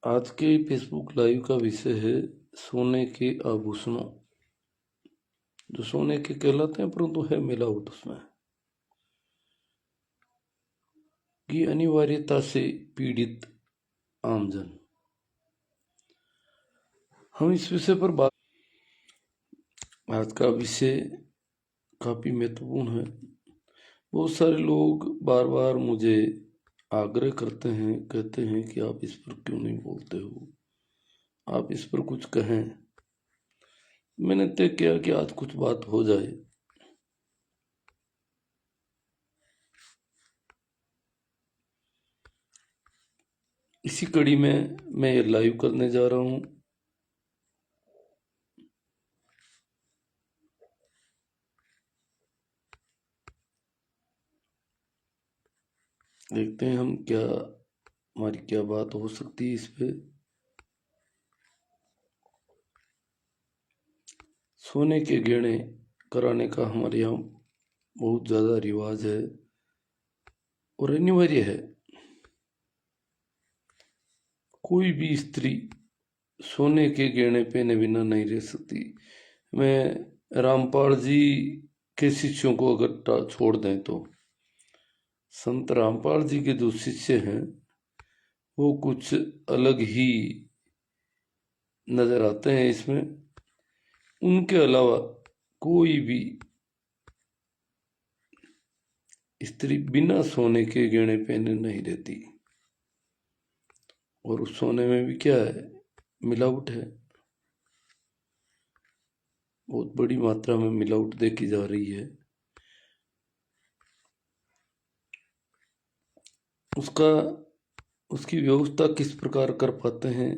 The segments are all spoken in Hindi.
आज के फेसबुक लाइव का विषय है सोने के आभूषणों, जो सोने के कहलाते हैं परंतु है मिलावट उसमें की अनिवार्यता से पीड़ित आमजन। हम इस विषय पर बात, आज का विषय काफी महत्वपूर्ण है। बहुत सारे लोग बार बार मुझे आग्रह करते हैं, कहते हैं कि आप इस पर क्यों नहीं बोलते हो, आप इस पर कुछ कहें। मैंने तय किया कि आज कुछ बात हो जाए। इसी कड़ी में मैं ये लाइव करने जा रहा हूँ। देखते हैं हम हमारी क्या बात हो सकती है इस पे। सोने के गहने कराने का हमारे यहाँ बहुत ज़्यादा रिवाज है और अनिवार्य है। कोई भी स्त्री सोने के गहने पहने बिना नहीं रह सकती। मैं रामपाल जी के शिष्यों को अगर छोड़ दें तो संत रामपाल जी के जो शिष्य हैं वो कुछ अलग ही नजर आते हैं इसमें। उनके अलावा कोई भी स्त्री बिना सोने के गहने पहने नहीं रहती। और उस सोने में भी क्या है, मिलावट है। बहुत बड़ी मात्रा में मिलावट देखी जा रही है। उसकी व्यवस्था किस प्रकार कर पाते हैं,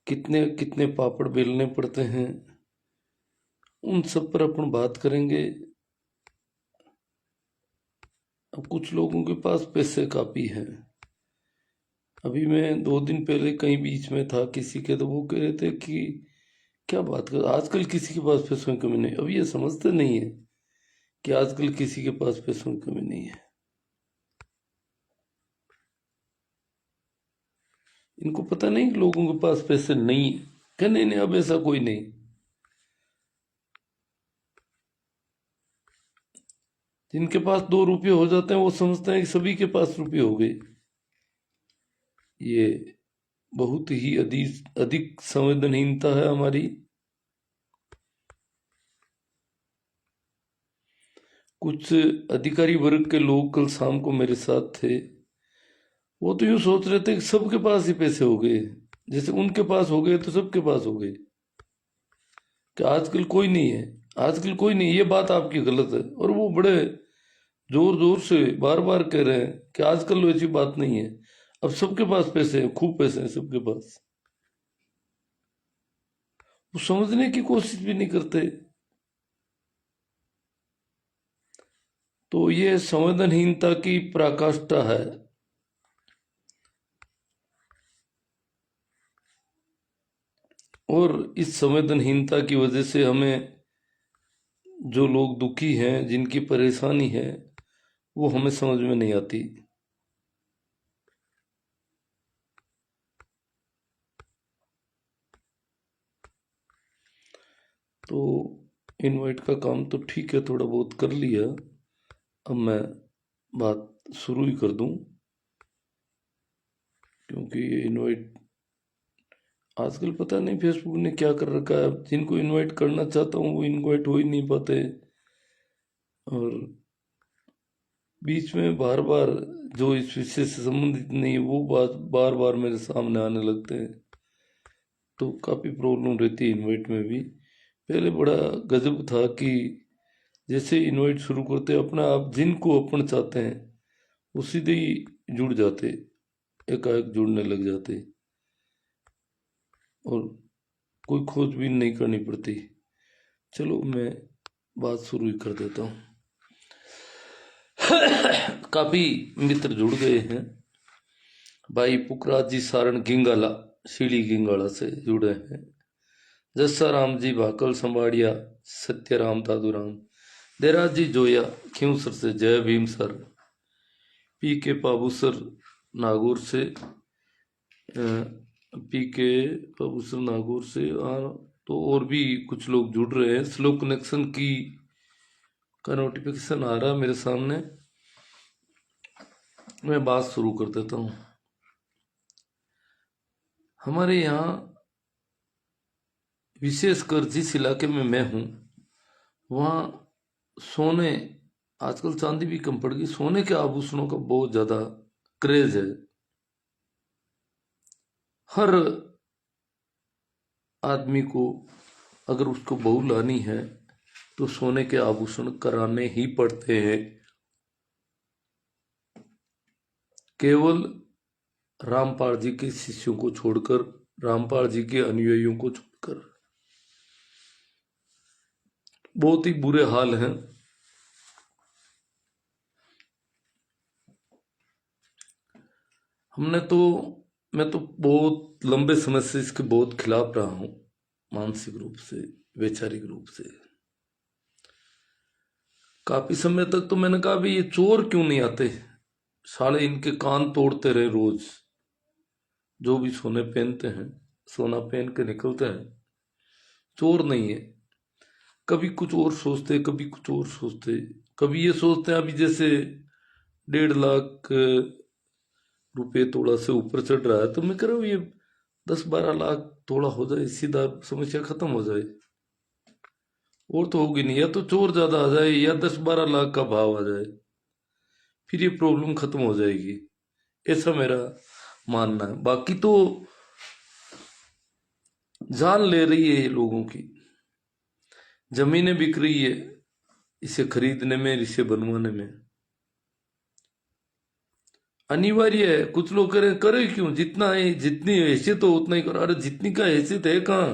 कितने कितने पापड़ बेलने पड़ते हैं, उन सब पर अपन बात करेंगे। अब कुछ लोगों के पास पैसे काफी हैं। अभी मैं 2 दिन पहले कहीं बीच में था किसी के, तो वो कह रहे थे कि क्या बात कर, आजकल किसी के पास पैसों की कमी नहीं। अब ये समझते नहीं है कि आजकल किसी के पास पैसों की कमी नहीं है। इनको पता नहीं कि लोगों के पास पैसे नहीं है। क्या नहीं नहीं, अब ऐसा कोई नहीं। जिनके पास 2 रुपये हो जाते हैं वो समझते हैं कि सभी के पास रुपये हो गए। ये बहुत ही अधिक अधिक संवेदनहीनता है हमारी। कुछ अधिकारी वर्ग के लोग कल शाम को मेरे साथ थे। वो तो यूं सोच रहे थे कि सबके पास ही पैसे हो गए, जैसे उनके पास हो गए तो सबके पास हो गए। कि आजकल कोई नहीं है, आजकल कोई नहीं, ये बात आपकी गलत है। और वो बड़े जोर जोर से बार बार कह रहे हैं कि आजकल वैसी बात नहीं है, अब सबके पास पैसे हैं, खूब पैसे हैं सबके पास। वो समझने की कोशिश भी नहीं करते। तो ये संवेदनहीनता की पराकाष्ठा है। और इस संवेदनहीनता की वजह से हमें, जो लोग दुखी हैं, जिनकी परेशानी है, वो हमें समझ में नहीं आती। तो इनवाइट का काम तो ठीक है, थोड़ा बहुत कर लिया। अब मैं बात शुरू ही कर दूं, क्योंकि ये इनवाइट आजकल पता नहीं फेसबुक ने क्या कर रखा है। जिनको इनवाइट करना चाहता हूँ वो इनवाइट हो ही नहीं पाते। और बीच में बार बार जो इस विषय से संबंधित नहीं वो बात बार बार मेरे सामने आने लगते हैं। तो काफ़ी प्रॉब्लम रहती है इनवाइट में भी। पहले बड़ा गजब था कि जैसे इनवाइट शुरू करते अपना आप जिनको अपन चाहते हैं वो सीधे ही जुड़ जाते, एकाएक जुड़ने लग जाते और कोई खोजबीन नहीं करनी पड़ती। चलो मैं बात शुरू ही कर देता हूँ। काफी मित्र जुड़ गए हैं। भाई पुखराज जी सारण गिंगाला, सीढ़ी गिंगाला से जुड़े हैं। जस्सा राम जी भाकल संबाड़िया, सत्यराम दादूराम, देराज जी जोया खींवसर से, जय भीम सर, पी के पाबू सर नागौर से, पीके बाबूसर नागौर से तो और भी कुछ लोग जुड़ रहे हैं। स्लो कनेक्शन का नोटिफिकेशन आ रहा है मेरे सामने। मैं बात शुरू कर देता हूँ। हमारे यहाँ विशेषकर जिस इलाके में मैं हूँ वहाँ सोने, आजकल चांदी भी कम पड़ गई, सोने के आभूषणों का बहुत ज़्यादा क्रेज है। हर आदमी को अगर उसको बहू लानी है तो सोने के आभूषण कराने ही पड़ते हैं। केवल रामपाल जी के शिष्यों को छोड़कर, रामपाल जी के अनुयायियों को छोड़कर बहुत ही बुरे हाल हैं। मैं तो बहुत लंबे समय से इसके बहुत खिलाफ रहा हूं, मानसिक रूप से, वैचारिक रूप से। काफी समय तक तो मैंने कहा भाई ये चोर क्यों नहीं आते, साले इनके कान तोड़ते रहे रोज। जो भी सोने पहनते हैं, सोना पहन के निकलते हैं, चोर नहीं है। कभी कुछ और सोचते, कभी कुछ और सोचते, कभी ये सोचते हैं अभी जैसे 1.5 लाख रुपये तोड़ा से ऊपर चढ़ रहा है तो मैं कह रहा हूँ ये 10-12 लाख तोड़ा हो जाए, सीधा समस्या खत्म हो जाए। और तो होगी नहीं, या तो चोर ज्यादा आ जाए या 10-12 लाख का भाव आ जाए, फिर ये प्रॉब्लम खत्म हो जाएगी, ऐसा मेरा मानना है। बाकी तो जान ले रही है ये लोगों की, जमीनें बिक रही है इसे खरीदने में, इसे बनवाने में। अनिवार्य है। कुछ लोग करें, करे क्यों, जितना है, जितनी हैसियत हो उतना ही करो। अरे जितनी का हैसियत है कहाँ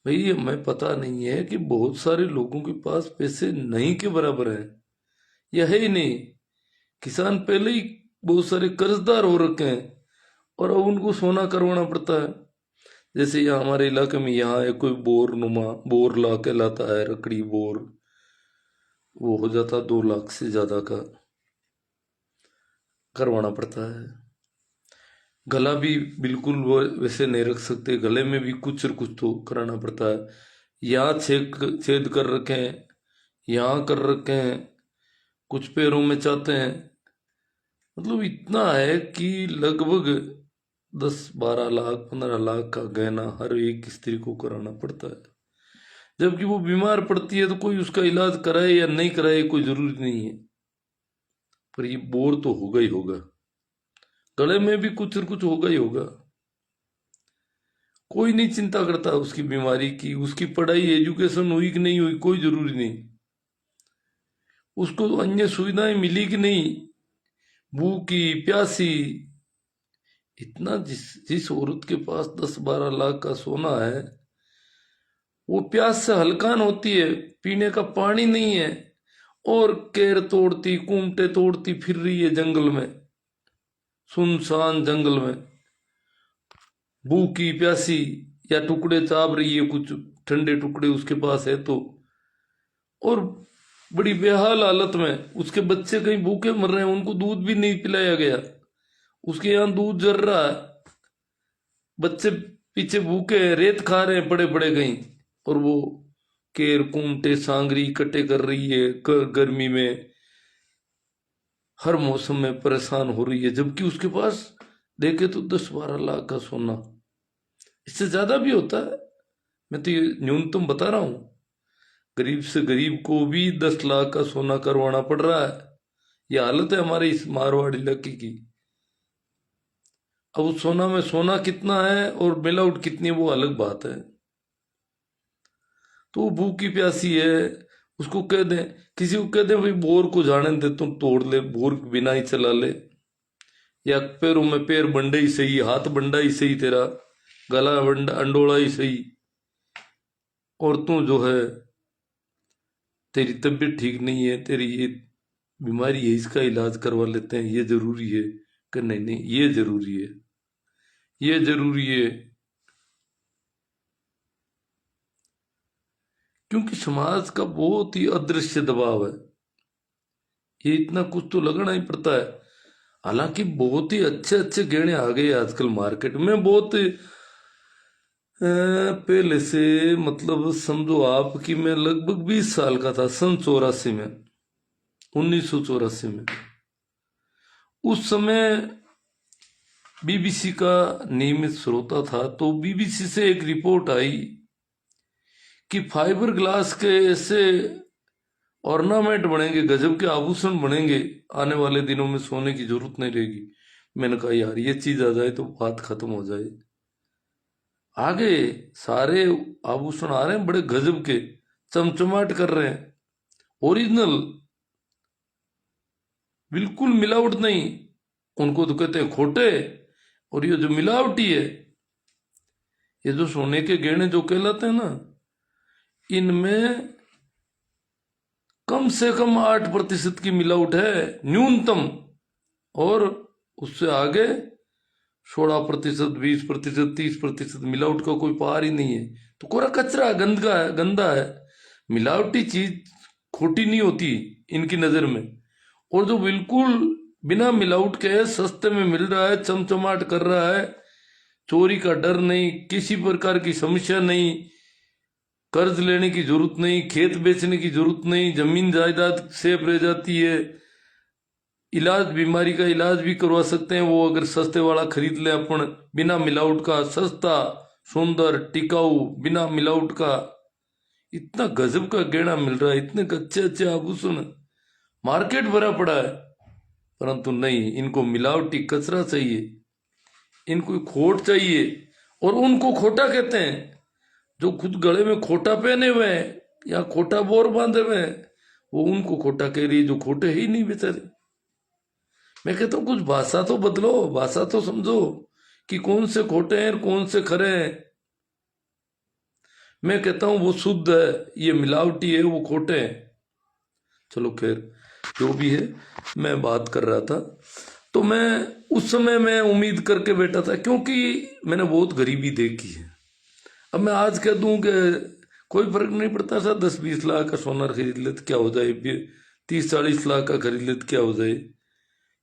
भाई, हमें पता नहीं है कि बहुत सारे लोगों के पास पैसे नहीं के बराबर है, यह है ही नहीं। किसान पहले ही बहुत सारे कर्जदार हो रखे हैं और अब उनको सोना करवाना पड़ता है। जैसे यहाँ हमारे इलाके में यहाँ है कोई बोर नुमा, बोर ला के लाता है, रकड़ी बोर, वो हो जाता 2 लाख से ज्यादा का करवाना पड़ता है। गला भी बिल्कुल वो वैसे नहीं रख सकते, गले में भी कुछ और कुछ तो कराना पड़ता है। यहाँ छेद कर रखे हैं, यहाँ कर रखे हैं, कुछ पैरों में चाहते हैं। मतलब इतना है कि लगभग 10-12 लाख 15 लाख का गहना हर एक स्त्री को कराना पड़ता है। जबकि वो बीमार पड़ती है तो कोई उसका इलाज कराए या नहीं कराए कोई जरूरी नहीं है, पर ये बोर तो होगा ही होगा, गले में भी कुछ और कुछ होगा ही होगा। कोई नहीं चिंता करता उसकी बीमारी की, उसकी पढ़ाई एजुकेशन हुई कि नहीं हुई कोई जरूरी नहीं, उसको अन्य सुविधाएं मिली कि नहीं, भूखी प्यासी। इतना जिस जिस औरत के पास 10-12 लाख का सोना है वो प्यास से हलकान होती है, पीने का पानी नहीं है, और केर तोड़ती कूमटे तोड़ती फिर रही है जंगल में, सुनसान जंगल में, भूखी प्यासी, या टुकड़े चाप रही है, कुछ ठंडे टुकड़े उसके पास है तो, और बड़ी बेहाल हालत में। उसके बच्चे कहीं भूखे मर रहे हैं, उनको दूध भी नहीं पिलाया गया, उसके यहाँ दूध जर रहा है, बच्चे पीछे भूखे हैं, रेत खा रहे हैं पड़े पड़े कहीं, और वो केर कुमटे सांगरी इकट्ठे कर रही है गर्मी में, हर मौसम में परेशान हो रही है। जबकि उसके पास देखे तो 10-12 लाख का सोना, इससे ज्यादा भी होता है, मैं तो ये न्यूनतम बता रहा हूं। गरीब से गरीब को भी 10 लाख का सोना करवाना पड़ रहा है। ये हालत है हमारे इस मारवाड़ इलाके की। अब उस सोना में सोना कितना है और मिलावट कितनी है वो अलग बात है। तो वो भूखी प्यासी है, उसको कह दें, किसी को कह दें भाई बोर को जाने दे, तुम तोड़ ले, बोर बिना ही चला ले, या पैरों में पैर बंडे ही सही, हाथ बंडा ही सही, तेरा गला बंडा अंडोला ही सही, और तू जो है तेरी तबीयत ठीक नहीं है, तेरी ये बीमारी है, इसका इलाज करवा लेते हैं, ये जरूरी है कि नहीं, नहीं ये जरूरी है, ये जरूरी है। क्योंकि समाज का बहुत ही अदृश्य दबाव है, ये इतना कुछ तो लगना ही पड़ता है। हालांकि बहुत ही अच्छे अच्छे गहने आ गए आजकल मार्केट में, बहुत पहले से, मतलब समझो आप कि मैं लगभग 20 साल का था, सन 84 में, 1984 में। उस समय बीबीसी का नियमित श्रोता था, तो बीबीसी से एक रिपोर्ट आई कि फाइबर ग्लास के ऐसे ऑर्नामेंट बनेंगे, गजब के आभूषण बनेंगे, आने वाले दिनों में सोने की जरूरत नहीं रहेगी। मैंने कहा यार ये चीज आ जाए तो बात खत्म हो जाए। आगे सारे आभूषण आ रहे हैं बड़े गजब के, चमचमाट कर रहे हैं, ओरिजिनल, बिल्कुल मिलावट नहीं। उनको तो कहते हैं खोटे। और ये जो मिलावटी है, ये जो सोने के गहने जो कहलाते हैं ना, इनमें कम से कम 8% की मिलावट है न्यूनतम, और उससे आगे 16%, 20%, 30% मिलावट का कोई पार ही नहीं है। तो कोरा कचरा गंदा है, गंदा है। मिलावटी चीज खोटी नहीं होती इनकी नजर में। और जो बिल्कुल बिना मिलावट के सस्ते में मिल रहा है, चमचमाट कर रहा है, चोरी का डर नहीं, किसी प्रकार की समस्या नहीं, कर्ज लेने की जरूरत नहीं, खेत बेचने की जरूरत नहीं, जमीन जायदाद सेफ रह जाती है, इलाज, बीमारी का इलाज भी करवा सकते हैं वो अगर सस्ते वाला खरीद ले अपन, बिना मिलावट का, सस्ता, सुंदर, टिकाऊ, बिना मिलावट का। इतना गजब का गहना मिल रहा है, इतने अच्छे अच्छे आभूषण, मार्केट भरा पड़ा है। परंतु नहीं, इनको मिलावटी कचरा चाहिए, इनको खोट चाहिए। और उनको खोटा कहते हैं जो खुद गले में खोटा पहने हुए हैं या खोटा बोर बांधे हुए हैं, वो उनको खोटा कह रही है जो खोटे ही नहीं बेचारे। मैं कहता हूं कुछ भाषा तो बदलो, भाषा तो समझो कि कौन से खोटे हैं कौन से खरे हैं। मैं कहता हूं वो शुद्ध है, ये मिलावटी है, वो खोटे हैं। चलो खैर, जो भी है, मैं बात कर रहा था। तो मैं उस समय मैं उम्मीद करके बैठा था, क्योंकि मैंने बहुत गरीबी देखी है। अब मैं आज कह दूं कि कोई फर्क नहीं पड़ता था, 10-20 लाख का सोना खरीद ले तो क्या हो जाए, 30-40 लाख का खरीद ले तो क्या हो जाए,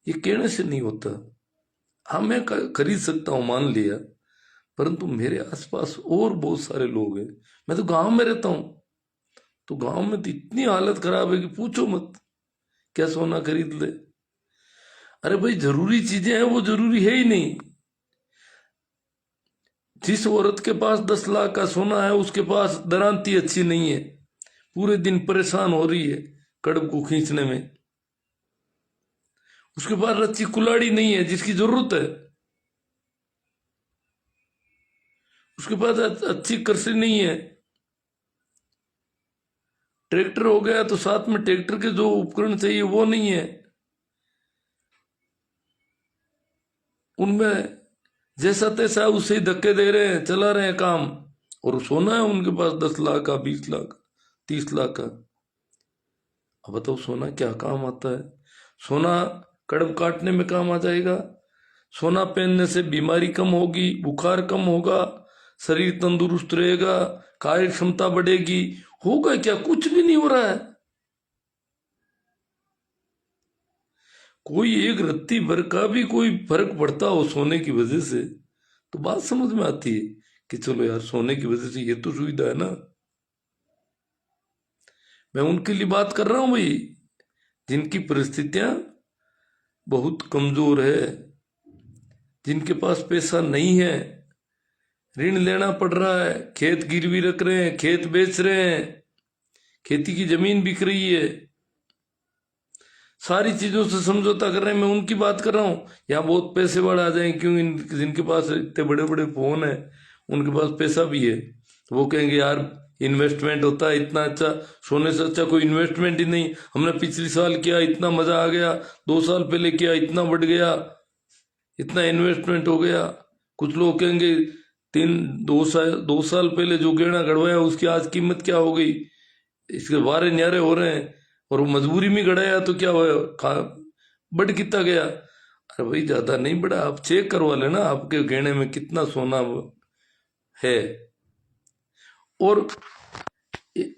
ये कहने से नहीं होता। हाँ मैं खरीद सकता हूँ, मान लिया, परंतु मेरे आसपास और बहुत सारे लोग हैं। मैं तो गांव में रहता हूँ, तो गांव में तो इतनी हालत खराब है कि पूछो मत, क्या सोना खरीद ले। अरे भाई, जरूरी चीजें हैं वो जरूरी है ही नहीं। जिस औरत के पास 10 लाख का सोना है, उसके पास दरांती अच्छी नहीं है, पूरे दिन परेशान हो रही है कड़ब को खींचने में। उसके पास रच्ची कुलाड़ी नहीं है जिसकी जरूरत है। उसके पास अच्छी कृषि नहीं है। ट्रैक्टर हो गया तो साथ में ट्रैक्टर के जो उपकरण चाहिए वो नहीं है। उनमें जैसा तैसा उसे धक्के दे रहे हैं, चला रहे हैं काम। और सोना है उनके पास 10 लाख का, 20 लाख, 30 लाख का। अब बताओ सोना क्या काम आता है? सोना कड़ब काटने में काम आ जाएगा। सोना पहनने से बीमारी कम होगी, बुखार कम होगा, शरीर तंदुरुस्त रहेगा, कार्य क्षमता बढ़ेगी। होगा क्या? कुछ भी नहीं हो रहा है। कोई एक रत्ती भर का भी कोई फर्क पड़ता हो सोने की वजह से, तो बात समझ में आती है कि चलो यार, सोने की वजह से ये तो सुविधा है ना। मैं उनके लिए बात कर रहा हूं भाई, जिनकी परिस्थितियां बहुत कमजोर है, जिनके पास पैसा नहीं है, ऋण लेना पड़ रहा है, खेत गिरवी रख रहे हैं, खेत बेच रहे हैं, खेती की जमीन बिक रही है, सारी चीजों से समझौता कर रहे हैं। मैं उनकी बात कर रहा हूं। यहाँ बहुत पैसे वाले आ जाए, क्यों, जिनके पास इतने बड़े बड़े फोन है, उनके पास पैसा भी है, तो वो कहेंगे यार इन्वेस्टमेंट होता है इतना अच्छा, सोने से अच्छा कोई इन्वेस्टमेंट ही नहीं। हमने पिछले साल किया, इतना मजा आ गया, 2 साल पहले किया, इतना बढ़ गया, इतना इन्वेस्टमेंट हो गया। कुछ लोग कहेंगे 2 साल पहले जो गहना गड़वाया उसकी आज कीमत क्या हो गई, इसके बारे न्यारे हो रहे हैं। और वो मजबूरी में गड़ाया तो क्या हुआ, बढ़ कितना गया। अरे भाई ज्यादा नहीं बढ़ा, आप चेक करवा लेना आपके गहने में कितना सोना है। और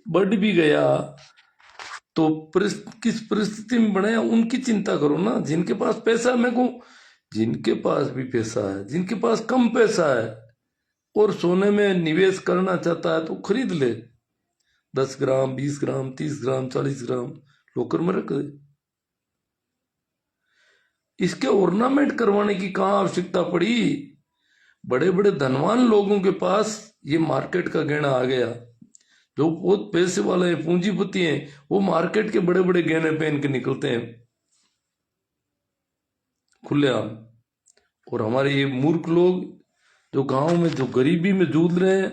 बढ़ भी गया तो किस परिस्थिति में बने हैं उनकी चिंता करो ना। जिनके पास पैसा है, मैं कहूं जिनके पास भी पैसा है, जिनके पास कम पैसा है और सोने में निवेश करना चाहता है तो खरीद ले, 10 ग्राम, 20 ग्राम, 30 ग्राम, 40 ग्राम लोकर में रख दे। इसके ऑर्नामेंट करवाने की कहाँ आवश्यकता पड़ी। बड़े बड़े धनवान लोगों के पास ये मार्केट का गहना आ गया। जो बहुत पैसे वाले हैं, पूंजीपति हैं, वो मार्केट के बड़े बड़े गहने पहन के निकलते हैं खुलेआम। और हमारे ये मूर्ख लोग जो गांव में जो गरीबी में जूझ रहे हैं,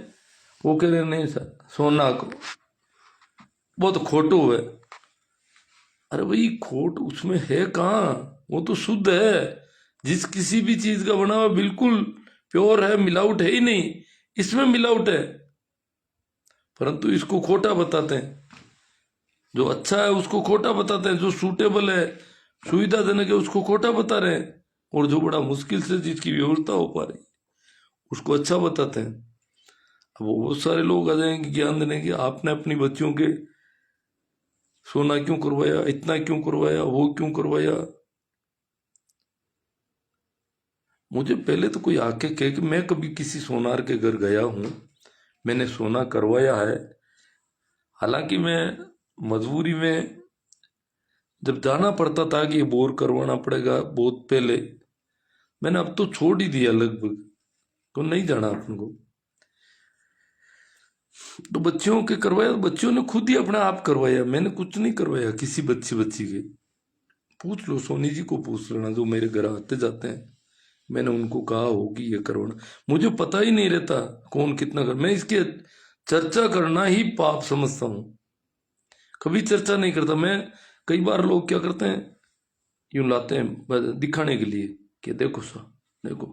वो कह रहे हैं नहीं सर सोना को वो तो खोटू है। अरे भाई खोट उसमें है कहाँ, वो तो शुद्ध है। जिस किसी भी चीज का बना हुआ बिल्कुल प्योर है, मिलावट है ही नहीं। इसमें मिलावट है, परंतु इसको खोटा बताते हैं। जो अच्छा है उसको खोटा बताते हैं, जो सूटेबल है, सुविधाजनक है, उसको खोटा बता रहे हैं। और जो बड़ा मुश्किल से जिसकी व्यवस्था हो पा रही उसको अच्छा बताते हैं। अब बहुत सारे लोग आ जाएंगे ज्ञान देने की, आपने अपनी बच्चियों के सोना क्यों करवाया, इतना क्यों करवाया, वो क्यों करवाया। मुझे पहले तो कोई आके कहे कि मैं कभी किसी सोनार के घर गया हूं, मैंने सोना करवाया है। हालांकि मैं मजबूरी में जब जाना पड़ता था कि ये बोर करवाना पड़ेगा बहुत पहले, मैंने अब तो छोड़ ही दिया लगभग, तो नहीं जाना अपन को। तो बच्चियों के करवाया, बच्चियों ने खुद ही अपना आप करवाया, मैंने कुछ नहीं करवाया किसी बच्ची के। पूछ लो, सोनी जी को पूछ लेना जो मेरे घर आते जाते हैं। मैंने उनको कहा होगी ये करवाना, मुझे पता ही नहीं रहता कौन कितना कर। मैं इसके चर्चा करना ही पाप समझता हूं, कभी चर्चा नहीं करता मैं। कई बार लोग क्या करते हैं, यूं लाते हैं दिखाने के लिए कि देखो सा देखो,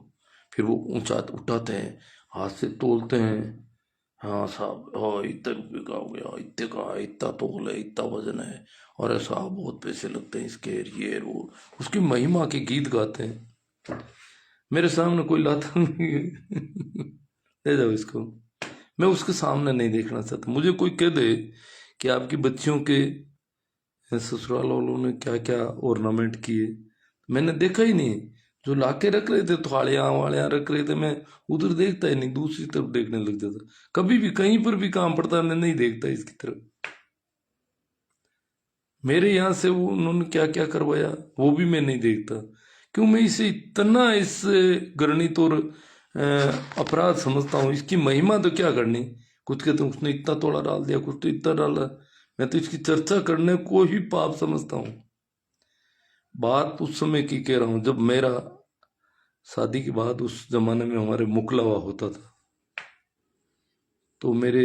फिर वो ऊंचा उठाते हैं, हाथ से तोलते हैं। हाँ साहब, हाँ इतने रुपये का हो गया, इतने का, इतना तोल है, इतना वजन है, और साहब बहुत पैसे लगते हैं इसके, ये वो उसकी महिमा के गीत गाते हैं। मेरे सामने कोई लाता नहीं है ले जाओ इसको, मैं उसके सामने नहीं देखना चाहता। मुझे कोई कह दे कि आपकी बच्चियों के ससुराल वालों ने क्या क्या ऑर्नामेंट किए, मैंने देखा ही नहीं। जो लाके रख रहे थे थालियां वालियां रख रहे थे, मैं उधर देखता ही नहीं, दूसरी तरफ देखने लग जाता। कभी भी कहीं पर भी काम पड़ता मैं नहीं देखता इसकी तरफ। मेरे यहाँ से वो उन्होंने क्या क्या करवाया वो भी मैं नहीं देखता। क्यों, मैं इसे इतना इस घृणित और अपराध समझता हूँ। इसकी महिमा तो क्या करनी, कुछ कहते हैं उसने इतना तोड़ा डाल दिया, कुछ तो इतना डाला। मैं तो इसकी चर्चा करने को ही पाप समझता हूँ। बात उस समय की कह रहा हूँ जब मेरा शादी के बाद, उस जमाने में हमारे मुकलावा होता था, तो मेरे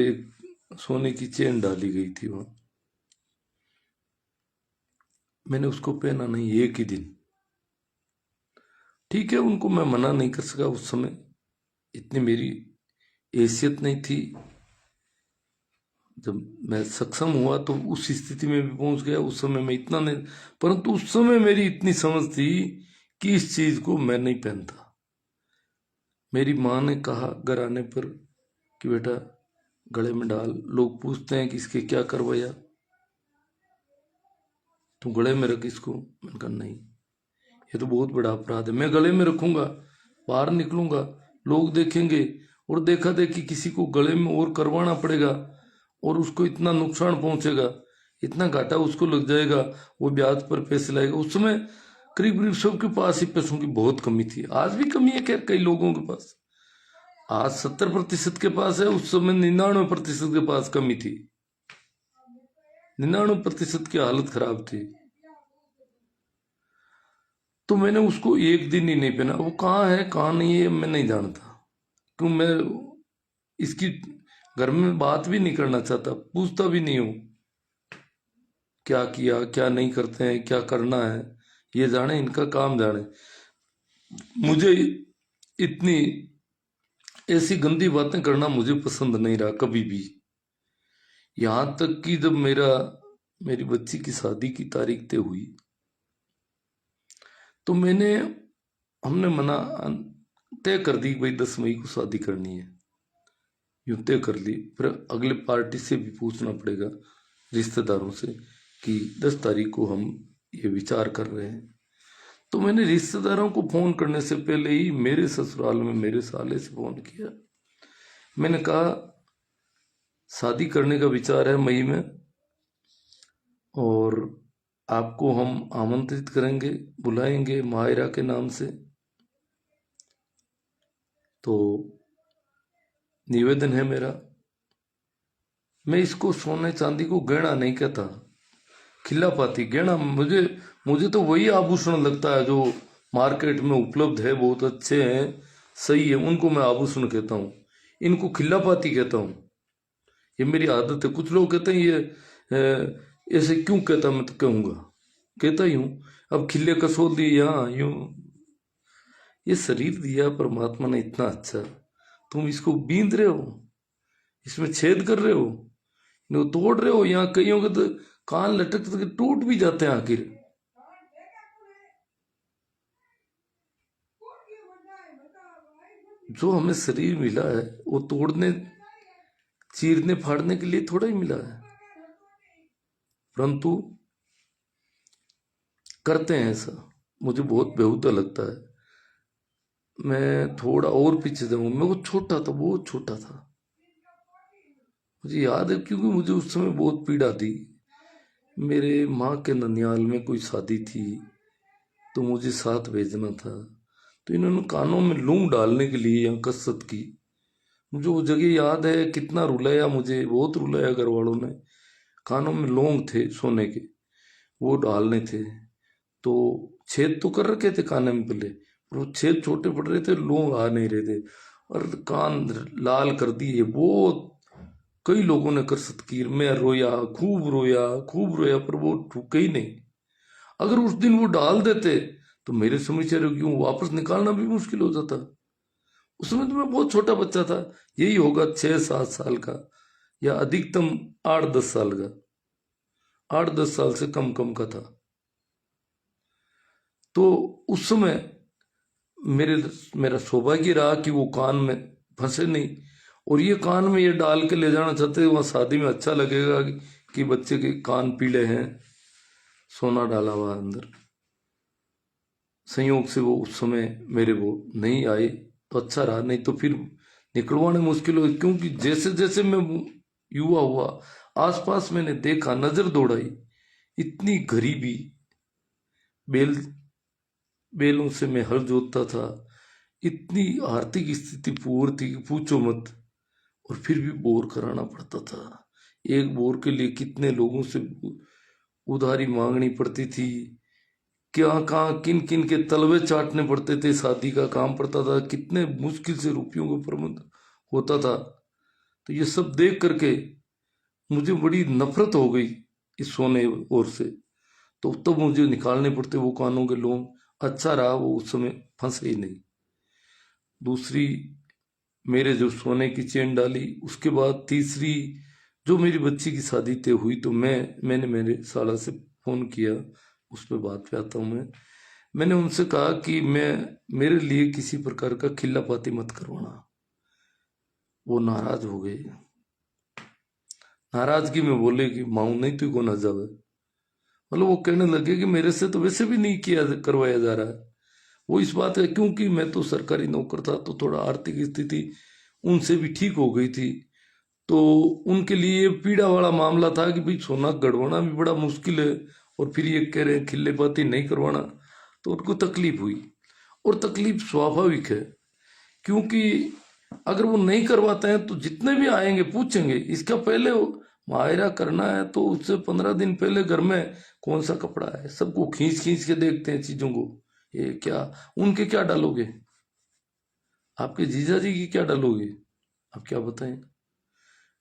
सोने की चेन डाली गई थी वहां। मैंने उसको पहना नहीं एक ही दिन। ठीक है, उनको मैं मना नहीं कर सका उस समय, इतनी मेरी हैसियत नहीं थी। जब मैं सक्षम हुआ तो उस स्थिति में भी पहुंच गया, उस समय मैं इतना नहीं। परंतु उस समय मेरी इतनी समझ थी कि इस चीज को मैं नहीं पहनता। मेरी माँ ने कहा घर आने पर कि बेटा गले में डाल। लोग पूछते हैं कि इसके क्या करवाया, तू गले में रख इसको। मैंने कहा नहीं, ये तो बहुत बड़ा अपराध है। मैं गले में रखूंगा, बाहर निकलूंगा, लोग देखेंगे, और देखा देखी किसी को गले में और करवाना पड़ेगा, और उसको इतना नुकसान पहुंचेगा, इतना घाटा उसको लग जाएगा, वो ब्याज पर पैसे लाएगा। उस समय करीब करीब सबके पास ही पैसों की बहुत कमी थी। आज भी कमी है खैर कई लोगों के पास, आज 70% के पास है, उस समय 99% के पास कमी थी। 99% की हालत खराब थी। तो मैंने उसको एक दिन ही नहीं पहना। वो कहाँ है कहाँ नहीं है मैं नहीं जानता, क्यों मैं इसकी घर में बात भी नहीं करना चाहता, पूछता भी नहीं हूं क्या किया क्या नहीं करते हैं, क्या करना है, ये जाने, इनका काम जाने। मुझे इतनी ऐसी गंदी बातें करना मुझे पसंद नहीं रहा कभी भी। यहां तक कि जब मेरी बच्ची की शादी की तारीख तय हुई, तो हमने तय कर दी भाई 10 मई को शादी करनी है, यूं तय कर ली। फिर अगले पार्टी से भी पूछना पड़ेगा, रिश्तेदारों से, कि 10 तारीख को हम ये विचार कर रहे हैं। तो मैंने रिश्तेदारों को फ़ोन करने से पहले ही मेरे ससुराल में मेरे साले से फ़ोन किया। मैंने कहा शादी करने का विचार है मई में, और आपको हम आमंत्रित करेंगे, बुलाएंगे मायरा के नाम से। तो निवेदन है मेरा, मैं इसको सोने चांदी को गहना नहीं कहता, खिलापाती गहना। मुझे तो वही आभूषण लगता है जो मार्केट में उपलब्ध है, बहुत अच्छे हैं, सही है, उनको मैं आभूषण कहता हूँ। इनको खिलापाती कहता हूँ। ये मेरी आदत है। कुछ लोग कहते हैं ये ऐसे क्यों कहता, मैं तो कहूँगा, कहता ही हूँ। अब खिले कसोल दिए यहाँ यूं, ये शरीर दिया परमात्मा ने इतना अच्छा, तुम इसको बींद रहे हो, इसमें छेद कर रहे हो, इनको तोड़ रहे हो। यहाँ कईयों के तो कान लटक के टूट भी जाते हैं आखिर। जो हमें शरीर मिला है वो तोड़ने चीरने फाड़ने के लिए थोड़ा ही मिला है, परंतु करते हैं ऐसा। मुझे बहुत बेहुदा लगता है। मैं थोड़ा और पीछे जाऊँ, मैं वो छोटा था, बहुत छोटा था, मुझे याद है, क्योंकि मुझे उस समय बहुत पीड़ा थी। मेरे माँ के ननियाल में कोई शादी थी, तो मुझे साथ भेजना था। तो इन्होंने कानों में लूम डालने के लिए यहाँ कसरत की। मुझे वो जगह याद है, कितना रुलाया मुझे, बहुत रुलाया घर वालों ने। कानों में लौंग थे सोने के, वो डालने थे। तो छेद तो कर रखे थे कान में पहले, पर वो छेद छोटे पड़ रहे थे, लौंग आ नहीं रहे थे, और कान लाल कर दिए। बहुत कई लोगों ने कसरत की, मैं रोया, खूब रोया, पर वो ठुके ही नहीं। अगर उस दिन वो डाल देते तो मेरे समझ से क्यों वापस निकालना भी मुश्किल हो जाता। उस समय तो मैं बहुत छोटा बच्चा था, यही होगा 6-7 साल का, या अधिकतम 8-10 साल का, 8-10 साल से कम कम का था। तो उस समय मेरा सौभाग्य रहा कि वो कान में फंसे नहीं। और ये कान में ये डाल के ले जाना चाहते, वहाँ शादी में अच्छा लगेगा कि बच्चे के कान पीले हैं, सोना डाला हुआ अंदर। संयोग से वो उस समय मेरे वो नहीं आए, तो अच्छा रहा, नहीं तो फिर निकलवाने मुश्किल हो। क्योंकि जैसे जैसे मैं युवा हुआ, आसपास मैंने देखा, नजर दौड़ाई, इतनी गरीबी, बैलों से मैं हल जोतता था, इतनी आर्थिक स्थिति पुअर थी कि पूछो मत। और फिर भी बोर कराना पड़ता था। एक बोर के लिए कितने लोगों से उधारी मांगनी पड़ती थी, क्या कहाँ किन किन के तलवे चाटने पड़ते थे, शादी का काम पड़ता था, कितने मुश्किल से रुपयों का प्रबंध होता था। तो ये सब देख करके मुझे बड़ी नफरत हो गई इस सोने और से। तो तब मुझे निकालने पड़ते वो कानों के लोम। अच्छा रहा वो उस समय फंसे ही नहीं। दूसरी, मेरे जो सोने की चेन डाली, उसके बाद तीसरी, जो मेरी बच्ची की शादी तय हुई, तो मैंने मेरे साला से फोन किया, उस पर बात पे आता हूँ मैं। मैंने उनसे कहा कि मेरे लिए किसी प्रकार का खिल्लापाती मत करवाना। वो नाराज हो गए। नाराजगी में बोले कि माऊ नहीं तू को ना जावे। मतलब वो कहने लगे कि मेरे से तो वैसे भी नहीं किया करवाया जा रहा है। वो इस बात है, क्योंकि मैं तो सरकारी नौकर था, तो थोड़ा आर्थिक स्थिति उनसे भी ठीक हो गई थी। तो उनके लिए पीड़ा वाला मामला था कि भाई सोना गड़वाना भी बड़ा मुश्किल है, और फिर ये कह रहे हैं खिल्लेपाती नहीं करवाना। तो उनको तकलीफ हुई, और तकलीफ स्वाभाविक है, क्योंकि अगर वो नहीं करवाते हैं तो जितने भी आएंगे पूछेंगे। इसका पहले मायरा करना है तो उससे 15 दिन पहले घर में कौन सा कपड़ा है, सबको खींच खींच के देखते हैं चीजों को। ये क्या, उनके क्या डालोगे, आपके जीजा जी की क्या डालोगे, आप क्या बताएं।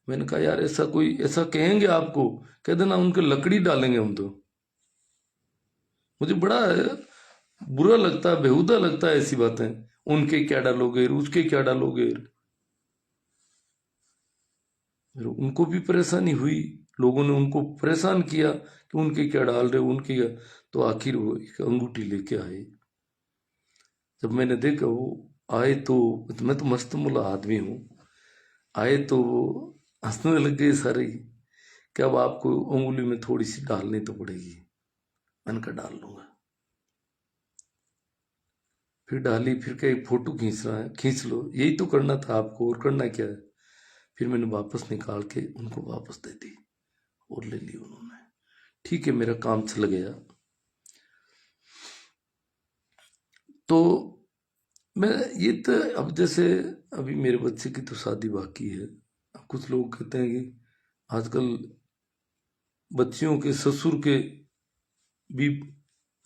मैंने कहा यार, ऐसा कहेंगे आपको, कह देना उनके लकड़ी डालेंगे हम तो। मुझे बड़ा बुरा लगता है, बेहुदा लगता है ऐसी बातें। उनके क्या डालोगे, उसके क्या डालोगे। फिर उनको भी परेशानी हुई, लोगों ने उनको परेशान किया कि उनके क्या डाल रहे हो, उनके क्या। तो आखिर वो एक अंगूठी लेके आए। जब मैंने देखा वो आए, तो मैं तो मस्त मुला आदमी हूँ, आए तो वो हंसने लग गए सारे ही कि अब आपको उंगली में थोड़ी सी डालनी तो पड़ेगी। मैंने कहा डाल लूंगा। फिर डाली, फिर क्या एक फोटो खींचना है, खींच लो, यही तो करना था आपको, और करना क्या है। फिर मैंने वापस निकाल के उनको वापस दे दी और ले ली उन्होंने। ठीक है, मेरा काम चल गया। तो मैं ये तो अब जैसे अभी मेरे बच्चे की तो शादी बाकी है। अब कुछ लोग कहते हैं कि आजकल बच्चियों के ससुर के भी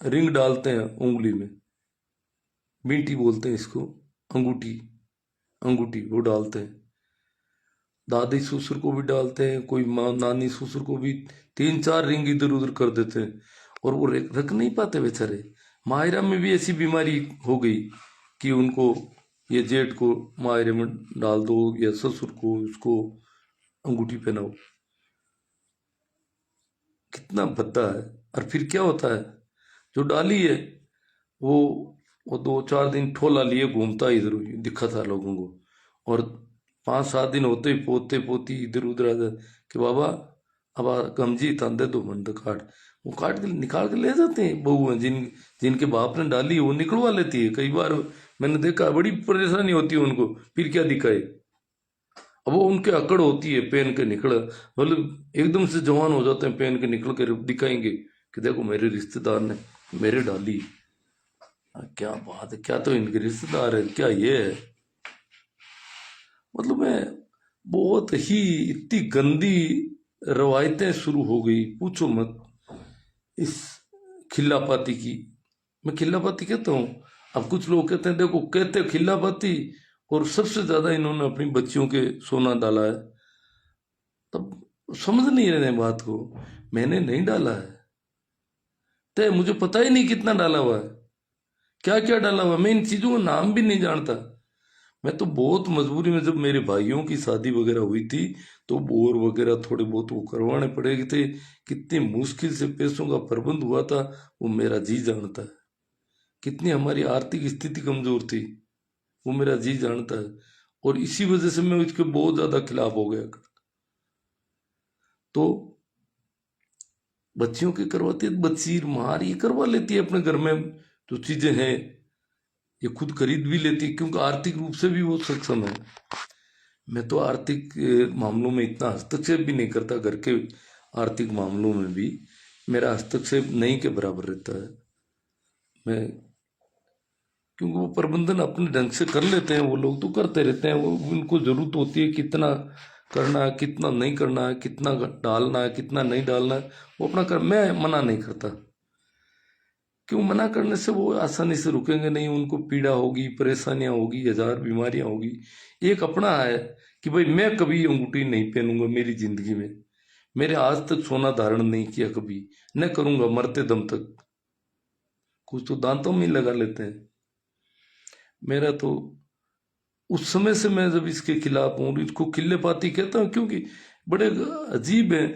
रिंग डालते हैं उंगली में, बींटी बोलते हैं इसको, अंगूठी, अंगूठी वो डालते हैं। दादी ससुर को भी डालते हैं, कोई माँ नानी ससुर को भी 3-4 रिंग इधर उधर कर देते हैं, और वो रख नहीं पाते बेचारे। मायरा में भी ऐसी बीमारी हो गई कि उनको ये जेठ को मायरे में डाल दो या ससुर को उसको अंगूठी पहनाओ। कितना भद्दा है। और फिर क्या होता है, जो डाली है वो वो 2-4 दिन ठोला लिए घूमता इधर दिखा था लोगों को, और 5-7 दिन होते ही पोते पोती इधर उधर आ जाए कि बाबा अब गमजी तांदे दो मंद काट। वो काट के निकाल के ले जाते हैं। बहू हैं जिनके बाप ने डाली वो निकलवा लेती है। कई बार मैंने देखा, बड़ी परेशानी होती है उनको, फिर क्या दिखाए। अब वो उनके अकड़ होती है, पहन के निकल, मतलब एकदम से जवान हो जाते हैं, पहन के निकल कर दिखाएंगे कि देखो मेरे रिश्तेदार ने मेरे डाली। क्या बात है, क्या तो इनके रिश्तेदार है, क्या ये है। मतलब मैं बहुत ही इतनी गंदी रवायतें शुरू हो गई, पूछो मत इस खिल्लापाती की। मैं खिल्लापाती कहता हूँ। अब कुछ लोग कहते हैं, देखो कहते हैं खिल्लापाती, और सबसे ज्यादा इन्होंने अपनी बच्चियों के सोना डाला है। तब समझ नहीं रहे हैं बात को। मैंने नहीं डाला है, तो मुझे पता ही नहीं कितना डाला हुआ है, क्या क्या डाला हुआ है। मैं इन चीजों का नाम भी नहीं जानता। मैं तो बहुत मजबूरी में, जब मेरे भाइयों की शादी वगैरह हुई थी तो बोर वगैरह थोड़े बहुत वो करवाने पड़े थे। कितनी मुश्किल से पैसों का प्रबंध हुआ था, वो मेरा जी जानता है। कितनी हमारी आर्थिक स्थिति कमजोर थी, वो मेरा जी जानता है। और इसी वजह से मैं उसके बहुत ज्यादा खिलाफ हो गया। तो बच्चियों की करवाती है, बच्ची मार ये करवा लेती है अपने घर में, जो चीजें हैं ये खुद खरीद भी लेती है, क्योंकि आर्थिक रूप से भी वो सक्षम है। मैं तो आर्थिक मामलों में इतना हस्तक्षेप भी नहीं करता, घर के आर्थिक मामलों में भी मेरा हस्तक्षेप नहीं के बराबर रहता है। मैं, क्योंकि वो प्रबंधन अपने ढंग से कर लेते हैं, वो लोग तो करते रहते हैं। वो उनको जरूरत होती है कितना करना है, कितना नहीं करना है, कितना डालना है, कितना नहीं डालना है, वो अपना कर। मैं मना नहीं करता, क्यों मना करने से वो आसानी से रुकेंगे नहीं। उनको पीड़ा होगी, परेशानियां होगी, हजार बीमारियां होगी। एक अपना है कि भाई मैं कभी अंगूठी नहीं पहनूंगा मेरी जिंदगी में, मेरे आज तक सोना धारण नहीं किया कभी, न करूंगा मरते दम तक। कुछ तो दांतों में ही लगा लेते हैं। मेरा तो उस समय से मैं जब इसके खिलाफ हूँ, इसको खिल्ले पाती कहता हूँ, क्योंकि बड़े अजीब है,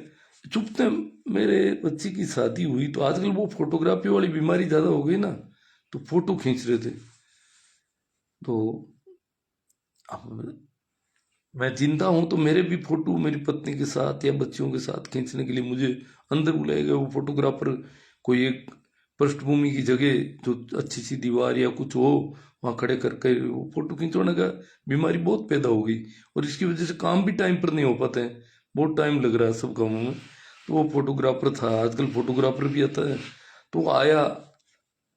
चुपते। मेरे बच्चे की शादी हुई तो आजकल वो फोटोग्राफी वाली बीमारी ज्यादा हो गई ना, तो फोटो खींच रहे थे। तो अब मैं जिंदा हूं तो मेरे भी फोटो मेरी पत्नी के साथ या बच्चियों के साथ खींचने के लिए मुझे अंदर बुलाएगा वो फोटोग्राफर। कोई एक पृष्ठभूमि की जगह जो अच्छी सी दीवार या कुछ हो, वहां खड़े करके वो फोटो खिंचवाने का बीमारी बहुत पैदा हो गई। और इसकी वजह से काम भी टाइम पर नहीं हो पाते हैं, बहुत टाइम लग रहा है सब कामों में। तो वो फोटोग्राफर था, आजकल फोटोग्राफर भी आता है। तो वो आया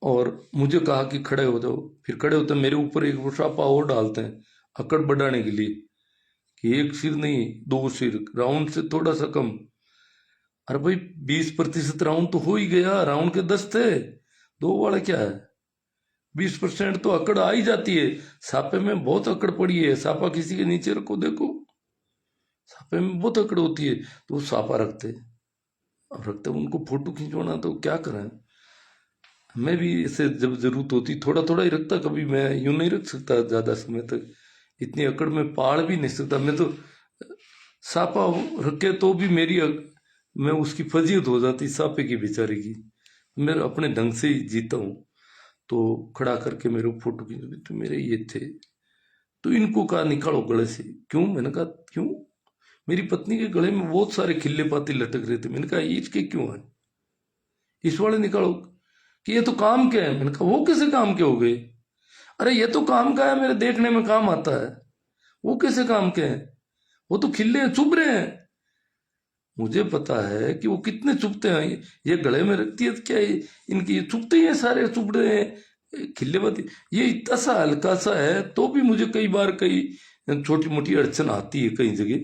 और मुझे कहा कि खड़े हो जाओ। फिर खड़े होते मेरे ऊपर एक छापा और डालते हैं अकड़ बढ़ाने के लिए, कि एक सिर नहीं 2 सिर, राउंड से थोड़ा सा कम। अरे भाई 20% राउंड तो हो ही गया, राउंड के 10 थे, दो वाला क्या है। 20% तो अकड़ आ ही जाती है। सापे में बहुत अकड़ पड़ी है, सापा किसी के नीचे रखो देखो, सापे में बहुत अकड़ होती है। तो वो सापा रखते, अब रखते उनको फोटो खिंचवाना तो क्या करें। मैं भी ऐसे जब जरूरत होती थोड़ा थोड़ा ही रखता, कभी मैं यूं नहीं रख सकता ज्यादा समय तक, इतनी अकड़ में पाड़ भी नहीं सकता। मैं तो सापा रखे तो भी मैं उसकी फजीयत हो जाती सापे की बेचारे की। मैं अपने ढंग से ही जीता हूँ। तो खड़ा करके मेरे को फोटो खींच, तो मेरे ये थे। तो इनको कहा निकालो गले से। क्यों, मैंने कहा क्यों, मेरी पत्नी के गले में बहुत सारे खिल्ले पाती लटक रहे थे। मैंने कहा इसके क्यों है, इस वाले निकालो। कि ये तो काम के है। मैंने कहा वो कैसे काम के हो गए? अरे ये तो काम का है, मेरे देखने में काम आता है। वो कैसे काम के हैं? वो तो खिल्ले हैं, चुभ रहे हैं। मुझे पता है कि वो कितने चुभते हैं। ये गले में रखती है तो क्या इनकी चुभते ही है, सारे चुभ रहे हैं खिल्ले बाती। ये इतना सा हल्का सा है तो भी मुझे कई बार कई छोटी मोटी अड़चन आती है कई जगह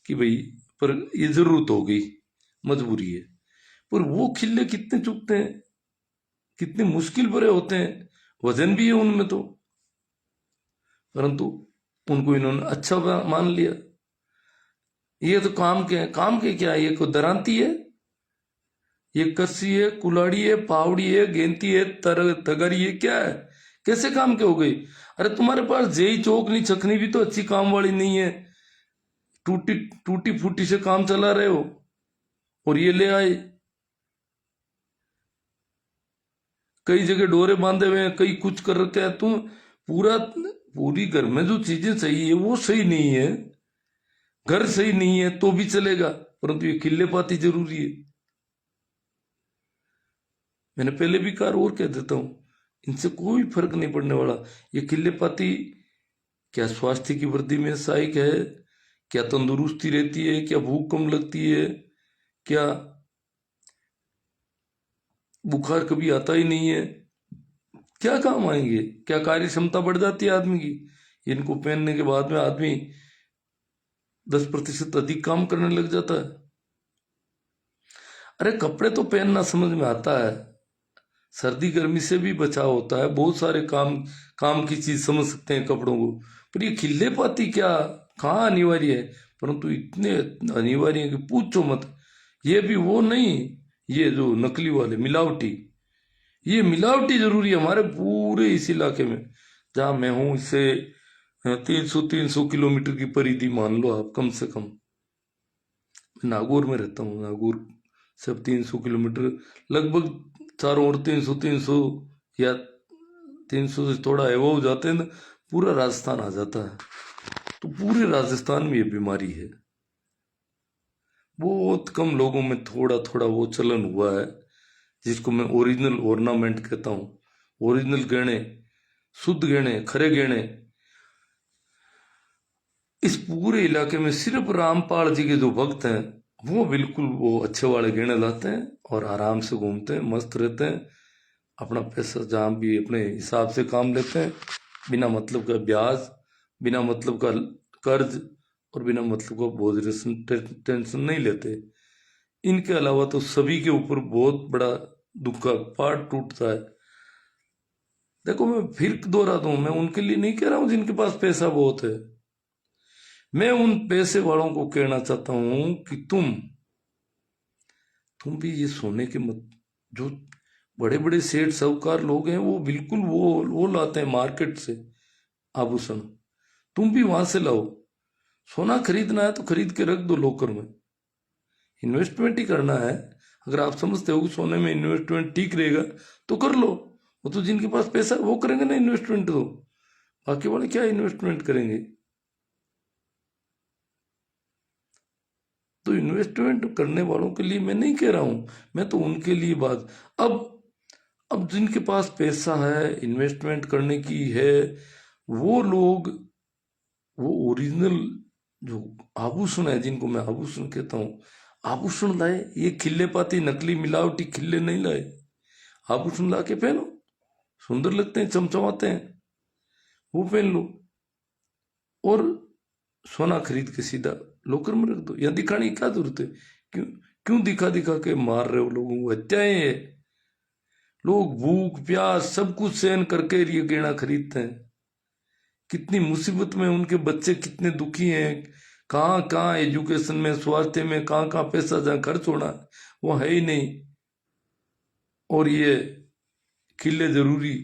कि भाई पर ये जरूरत हो गई, मजबूरी है। पर वो खिल्ले कितने चुभते हैं, कितने मुश्किल भरे होते हैं, वजन भी है उनमें तो, परंतु उनको इन्होंने अच्छा मान लिया। ये तो काम के हैं। काम के क्या है? ये कोई दरांती है, ये कस्सी है, कुलाड़ी है, पावड़ी है, गेंती है, तगरी है, क्या है? कैसे काम के हो गई? अरे तुम्हारे पास जेई चौकनी छकनी भी तो अच्छी काम वाली नहीं है, टूटी टूटी फूटी से काम चला रहे हो और ये ले आए। कई जगह डोरे बांधे हुए हैं, कई कुछ कर रखे है। तुम पूरी घर में जो चीजें सही है वो सही नहीं है, घर सही नहीं है तो भी चलेगा, परंतु ये खिल्ले पाती जरूरी है। मैंने पहले भी कहा और कह देता हूं, इनसे कोई फर्क नहीं पड़ने वाला। ये खिल्ले पाती क्या स्वास्थ्य की वृद्धि में सहायक है? क्या तंदुरुस्ती रहती है? क्या भूख कम लगती है? क्या बुखार कभी आता ही नहीं है? क्या काम आएंगे? क्या कार्य क्षमता बढ़ जाती है आदमी की? इनको पहनने के बाद में आदमी 10% अधिक काम करने लग जाता है। अरे कपड़े तो पहनना समझ में आता है, सर्दी गर्मी से भी बचाव होता है, बहुत सारे काम काम की चीज समझ सकते हैं कपड़ों को। पर ये खिल्ले पाती क्या, कहाँ अनिवार्य है? परंतु इतने अनिवार्य है कि पूछो मत। ये भी वो नहीं, ये जो नकली वाले मिलावटी, ये मिलावटी जरूरी है हमारे पूरे इस इलाके में जहां मैं हूं। इससे 300 किलोमीटर की परिधि मान लो आप, कम से कम। नागौर में रहता हूँ, नागौर से 300 किलोमीटर लगभग चारों ओर 300 या 300 से थोड़ा एवो हो जाते हैं ना, पूरा राजस्थान आ जाता है। तो पूरे राजस्थान में ये बीमारी है। बहुत कम लोगों में थोड़ा थोड़ा वो चलन हुआ है, जिसको मैं ओरिजिनल ऑर्नामेंट कहता हूँ। ओरिजिनल गहने, शुद्ध गहने, खरे गहने। इस पूरे इलाके में सिर्फ रामपाल जी के जो भक्त हैं वो बिल्कुल वो अच्छे वाले गहने लाते हैं और आराम से घूमते हैं, मस्त रहते हैं। अपना पैसा जहाँ भी अपने हिसाब से काम लेते हैं, बिना मतलब का ब्याज, बिना मतलब का कर्ज और बिना मतलब का बोझ टेंशन नहीं लेते। इनके अलावा तो सभी के ऊपर बहुत बड़ा दुख का पहाड़ टूटता है। देखो मैं फिर दोहरा दूं, मैं उनके लिए नहीं कह रहा हूं जिनके पास पैसा बहुत है। मैं उन पैसे वालों को कहना चाहता हूं कि तुम भी ये सोने के मत, जो बड़े बड़े सेठ साहूकार लोग हैं वो बिल्कुल वो लाते हैं मार्केट से आभूषण, तुम भी वहां से लाओ। सोना खरीदना है तो खरीद के रख दो लॉकर में, इन्वेस्टमेंट ही करना है। अगर आप समझते हो कि सोने में इन्वेस्टमेंट ठीक रहेगा तो कर लो। वो तो जिनके पास पैसा वो करेंगे ना इन्वेस्टमेंट, तो बाकी वाले क्या इन्वेस्टमेंट करेंगे? तो इन्वेस्टमेंट करने वालों के लिए मैं नहीं कह रहा हूं, मैं तो उनके लिए बात। अब जिनके पास पैसा है, इन्वेस्टमेंट करने की है, वो लोग वो ओरिजिनल जो आभूषण है, जिनको मैं आभूषण कहता हूँ, आभूषण लाए। ये खिल्ले पाती नकली मिलावटी खिल्ले नहीं लाए। आभूषण ला के पहनो, सुंदर लगते हैं, चमचमाते हैं, वो पहन लो। और सोना खरीद के सीधा लॉकर में रख दो। या दिखाने की क्या जरूरत है? क्यों क्यों दिखा दिखा के मार रहे हो लोगों को? हत्याएं है। लोग भूख प्यास सब कुछ सहन करके ये गहना खरीदते हैं। कितनी मुसीबत में उनके बच्चे कितने दुखी हैं, कहाँ कहाँ एजुकेशन में, स्वास्थ्य में, कहाँ कहाँ पैसा जहाँ खर्च होना वो है ही नहीं, और ये किले जरूरी।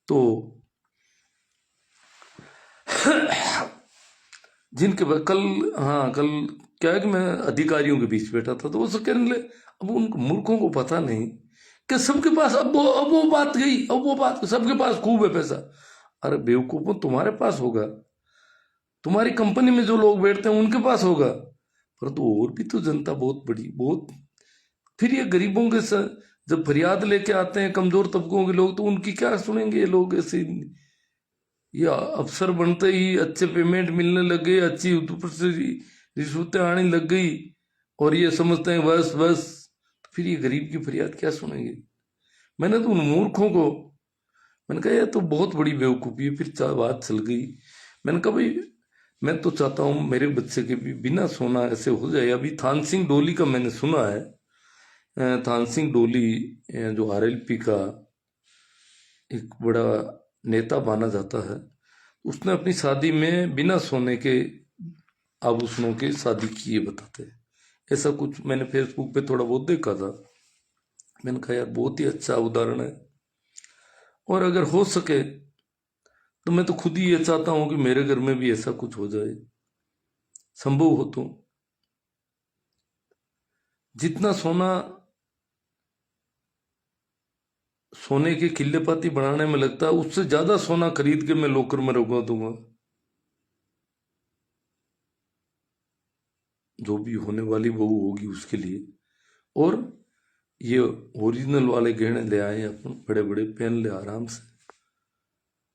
तो जिनके कल, हाँ कल क्या है कि मैं अधिकारियों के बीच बैठा था तो वो सब कहने लगे, अब उन मूर्खों को पता नहीं कि सबके पास अब वो बात गई, अब वो बात सबके पास खूब है पैसा। अरे बेवकूफों, तुम्हारे पास होगा तुम्हारी कंपनी में जो लोग बैठते हैं उनके पास होगा, पर तो और भी तो जनता बहुत बड़ी, बहुत। फिर ये गरीबों के जब फरियाद लेके आते हैं कमजोर तबकों के लोग, तो उनकी क्या सुनेंगे ये लोग? ऐसे ये अफसर बनते ही अच्छे पेमेंट मिलने लग गए, अच्छी ऊपर से रिश्वतें आने लग गई, और ये समझते हैं बस बस, तो फिर ये गरीब की फरियाद क्या सुनेंगे? मैंने तो उन मूर्खों को, मैंने कहा ये तो बहुत बड़ी बेवकूफ़ी है। फिर बात चल गई। मैंने कहा भाई मैं तो चाहता हूँ मेरे बच्चे के भी बिना सोना ऐसे हो जाए। अभी थान सिंह डोली का मैंने सुना है, थान सिंह डोली जो आरएलपी का एक बड़ा नेता माना जाता है, उसने अपनी शादी में बिना सोने के आभूषणों के शादी की है, बताते हैं। ऐसा कुछ मैंने फेसबुक पे थोड़ा बहुत देखा था। मैंने कहा यार बहुत ही अच्छा उदाहरण है, और अगर हो सके तो मैं तो खुद ही ये चाहता हूं कि मेरे घर में भी ऐसा कुछ हो जाए, संभव हो तो। जितना सोना सोने के किले पाती बनाने में लगता है, उससे ज्यादा सोना खरीद के मैं लॉकर में रखवा दूंगा, जो भी होने वाली बहू होगी उसके लिए। और ये ओरिजिनल वाले गहने ले आए अपन, बड़े बड़े पहन ले आराम से,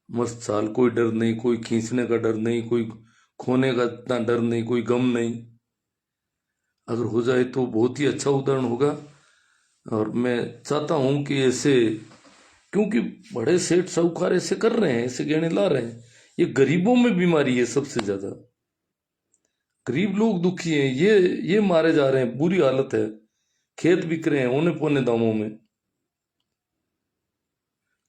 मस्त साल, कोई डर नहीं, कोई खींचने का डर नहीं, कोई खोने का इतना डर नहीं, कोई गम नहीं। अगर हो जाए तो बहुत ही अच्छा उदाहरण होगा। और मैं चाहता हूं कि ऐसे, क्योंकि बड़े सेठ साहूकार ऐसे कर रहे हैं, ऐसे गहने ला रहे हैं। ये गरीबों में बीमारी है सबसे ज्यादा, गरीब लोग दुखी हैं, ये मारे जा रहे हैं, बुरी हालत है। खेत बिक रहे हैं औने पौने दामों में,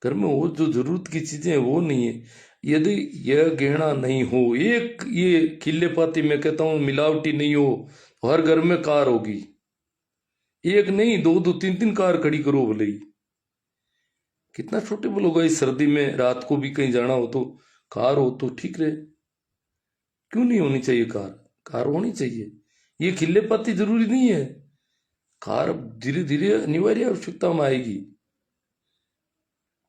घर में वो जो जरूरत की चीजें हैं वो नहीं है। यदि यह गहना नहीं हो, एक ये किले पाती मैं कहता हूं मिलावटी नहीं हो, हर घर में कार होगी, एक नहीं दो दो तीन तीन कार खड़ी करो भले ही। कितना छोटेबल होगा इस सर्दी में, रात को भी कहीं जाना हो तो कार हो तो ठीक रहे। क्यों नहीं होनी चाहिए कार? कार होनी चाहिए। ये खिल्ले पाती जरूरी नहीं है, कार धीरे धीरे अनिवार्य आवश्यकता में आएगी।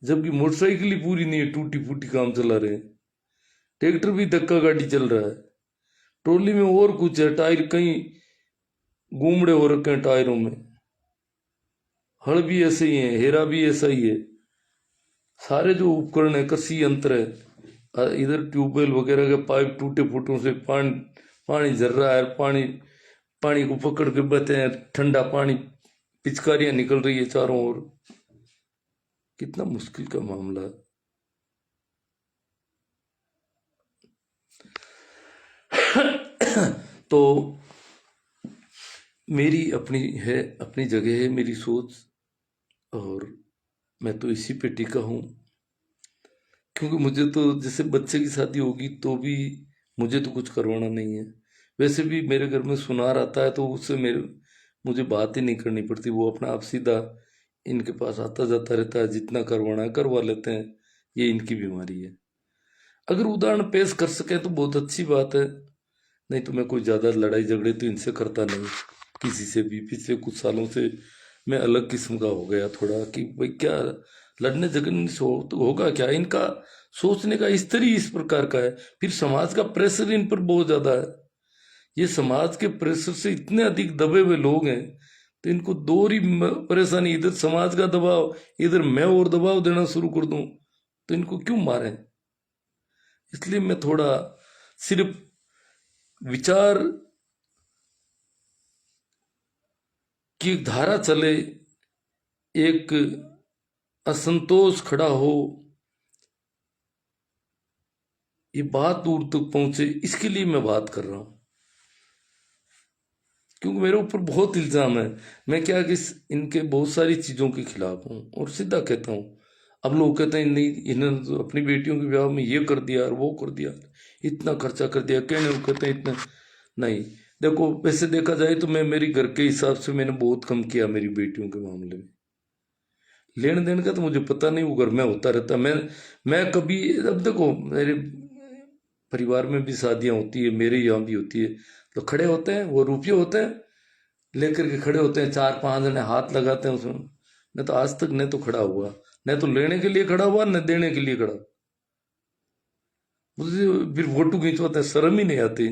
जबकि मोटरसाइकिल ही पूरी नहीं है, टूटी फूटी काम चला रहे हैं, ट्रैक्टर भी धक्का गाड़ी चल रहा है, ट्रॉली में और कुछ है, टायर कहीं घूमड़े हो रखे हैं टायरों में, हल भी ऐसे ही है, हेरा भी ऐसा ही है। सारे जो उपकरण है, कसी यंत्र है, इधर ट्यूबवेल वगैरह के पाइप टूटे फूटों से पानी पानी झर रहा है, पानी पानी को पकड़ के बहते हैं, ठंडा पानी, पिचकारियां निकल रही है चारों ओर। कितना मुश्किल का मामला है। तो मेरी अपनी है, अपनी जगह है मेरी सोच, और मैं तो इसी पे टिका हूँ। क्योंकि मुझे तो जैसे बच्चे की शादी होगी तो भी मुझे तो कुछ करवाना नहीं है। वैसे भी मेरे घर में सुनार आता है तो उससे मुझे बात ही नहीं करनी पड़ती, वो अपना आप सीधा इनके पास आता जाता रहता है, जितना करवाना है करवा लेते हैं। ये इनकी बीमारी है। अगर उदाहरण पेश कर सके तो बहुत अच्छी बात है, नहीं तो मैं कोई ज़्यादा लड़ाई झगड़े तो इनसे करता नहीं, किसी से भी। पिछले कुछ सालों से मैं अलग किस्म का हो गया थोड़ा, कि भाई क्या लड़ने झगड़ने से तो होगा क्या? इनका सोचने का स्तर ही इस प्रकार का है। फिर समाज का प्रेशर इन पर बहुत ज़्यादा है। ये समाज के प्रेशर से इतने अधिक दबे हुए लोग हैं, तो इनको दो ही परेशानी, इधर समाज का दबाव, इधर मैं और दबाव देना शुरू कर दूं, तो इनको क्यों मारें? इसलिए मैं थोड़ा सिर्फ विचार की धारा चले, एक असंतोष खड़ा हो, ये बात दूर तक पहुंचे, इसके लिए मैं बात कर रहा हूं। क्योंकि मेरे ऊपर बहुत इल्जाम है, मैं क्या कि इनके बहुत सारी चीजों के खिलाफ हूं, और सीधा कहता हूं। अब लोग कहते हैं नहीं, इन्होंने तो अपनी बेटियों के ब्याह में ये कर दिया और वो कर दिया, इतना खर्चा कर दिया, कहने को कहते हैं इतना नहीं। देखो वैसे देखा जाए तो मैं मेरी घर के हिसाब से मैंने बहुत कम किया मेरी बेटियों के मामले में। लेन देन का तो मुझे पता नहीं, वो घर में होता रहता। मैं कभी, अब देखो मेरे परिवार में भी शादियां होती है, मेरे यहाँ भी होती है, तो खड़े होते हैं, वो रुपये होते हैं लेकर के खड़े होते हैं, चार पांच जने हाथ लगाते हैं उसमें। मैं तो आज तक न तो खड़ा हुआ, न तो लेने के लिए खड़ा हुआ, न देने के लिए खड़ा। मुझे फिर फोटो खींचवाते हैं, शर्म ही नहीं आती।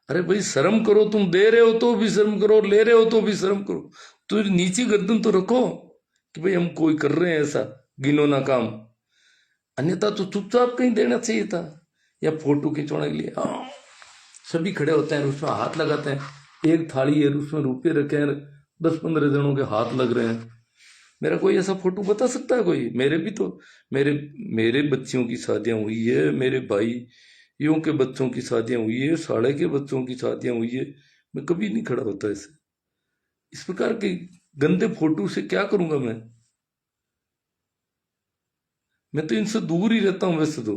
अरे भाई शर्म करो, तुम दे रहे हो तो भी शर्म करो, ले रहे हो तो भी शर्म करो। तो नीचे गर्दन तो रखो कि भाई हम कोई कर रहे हैं ऐसा गिनौना काम। अन्यथा तो चुपचाप कहीं देना चाहिए था। या फोटो खिंचवाने के लिए हाँ सभी खड़े होते हैं, उसमें हाथ लगाते हैं, एक थाली है उसमें रुपये रखे हैं, 10-15 जनों के हाथ लग रहे हैं। मेरा कोई ऐसा फोटो बता सकता है कोई? मेरे भी तो मेरे मेरे बच्चियों की शादियां हुई है, मेरे भाइयों के बच्चों की शादियां हुई है, साले के बच्चों की शादियां हुई है। मैं कभी नहीं खड़ा होता ऐसे। इस प्रकार के गंदे फोटो से क्या करूंगा मैं तो इनसे दूर ही रहता हूँ वैसे तो।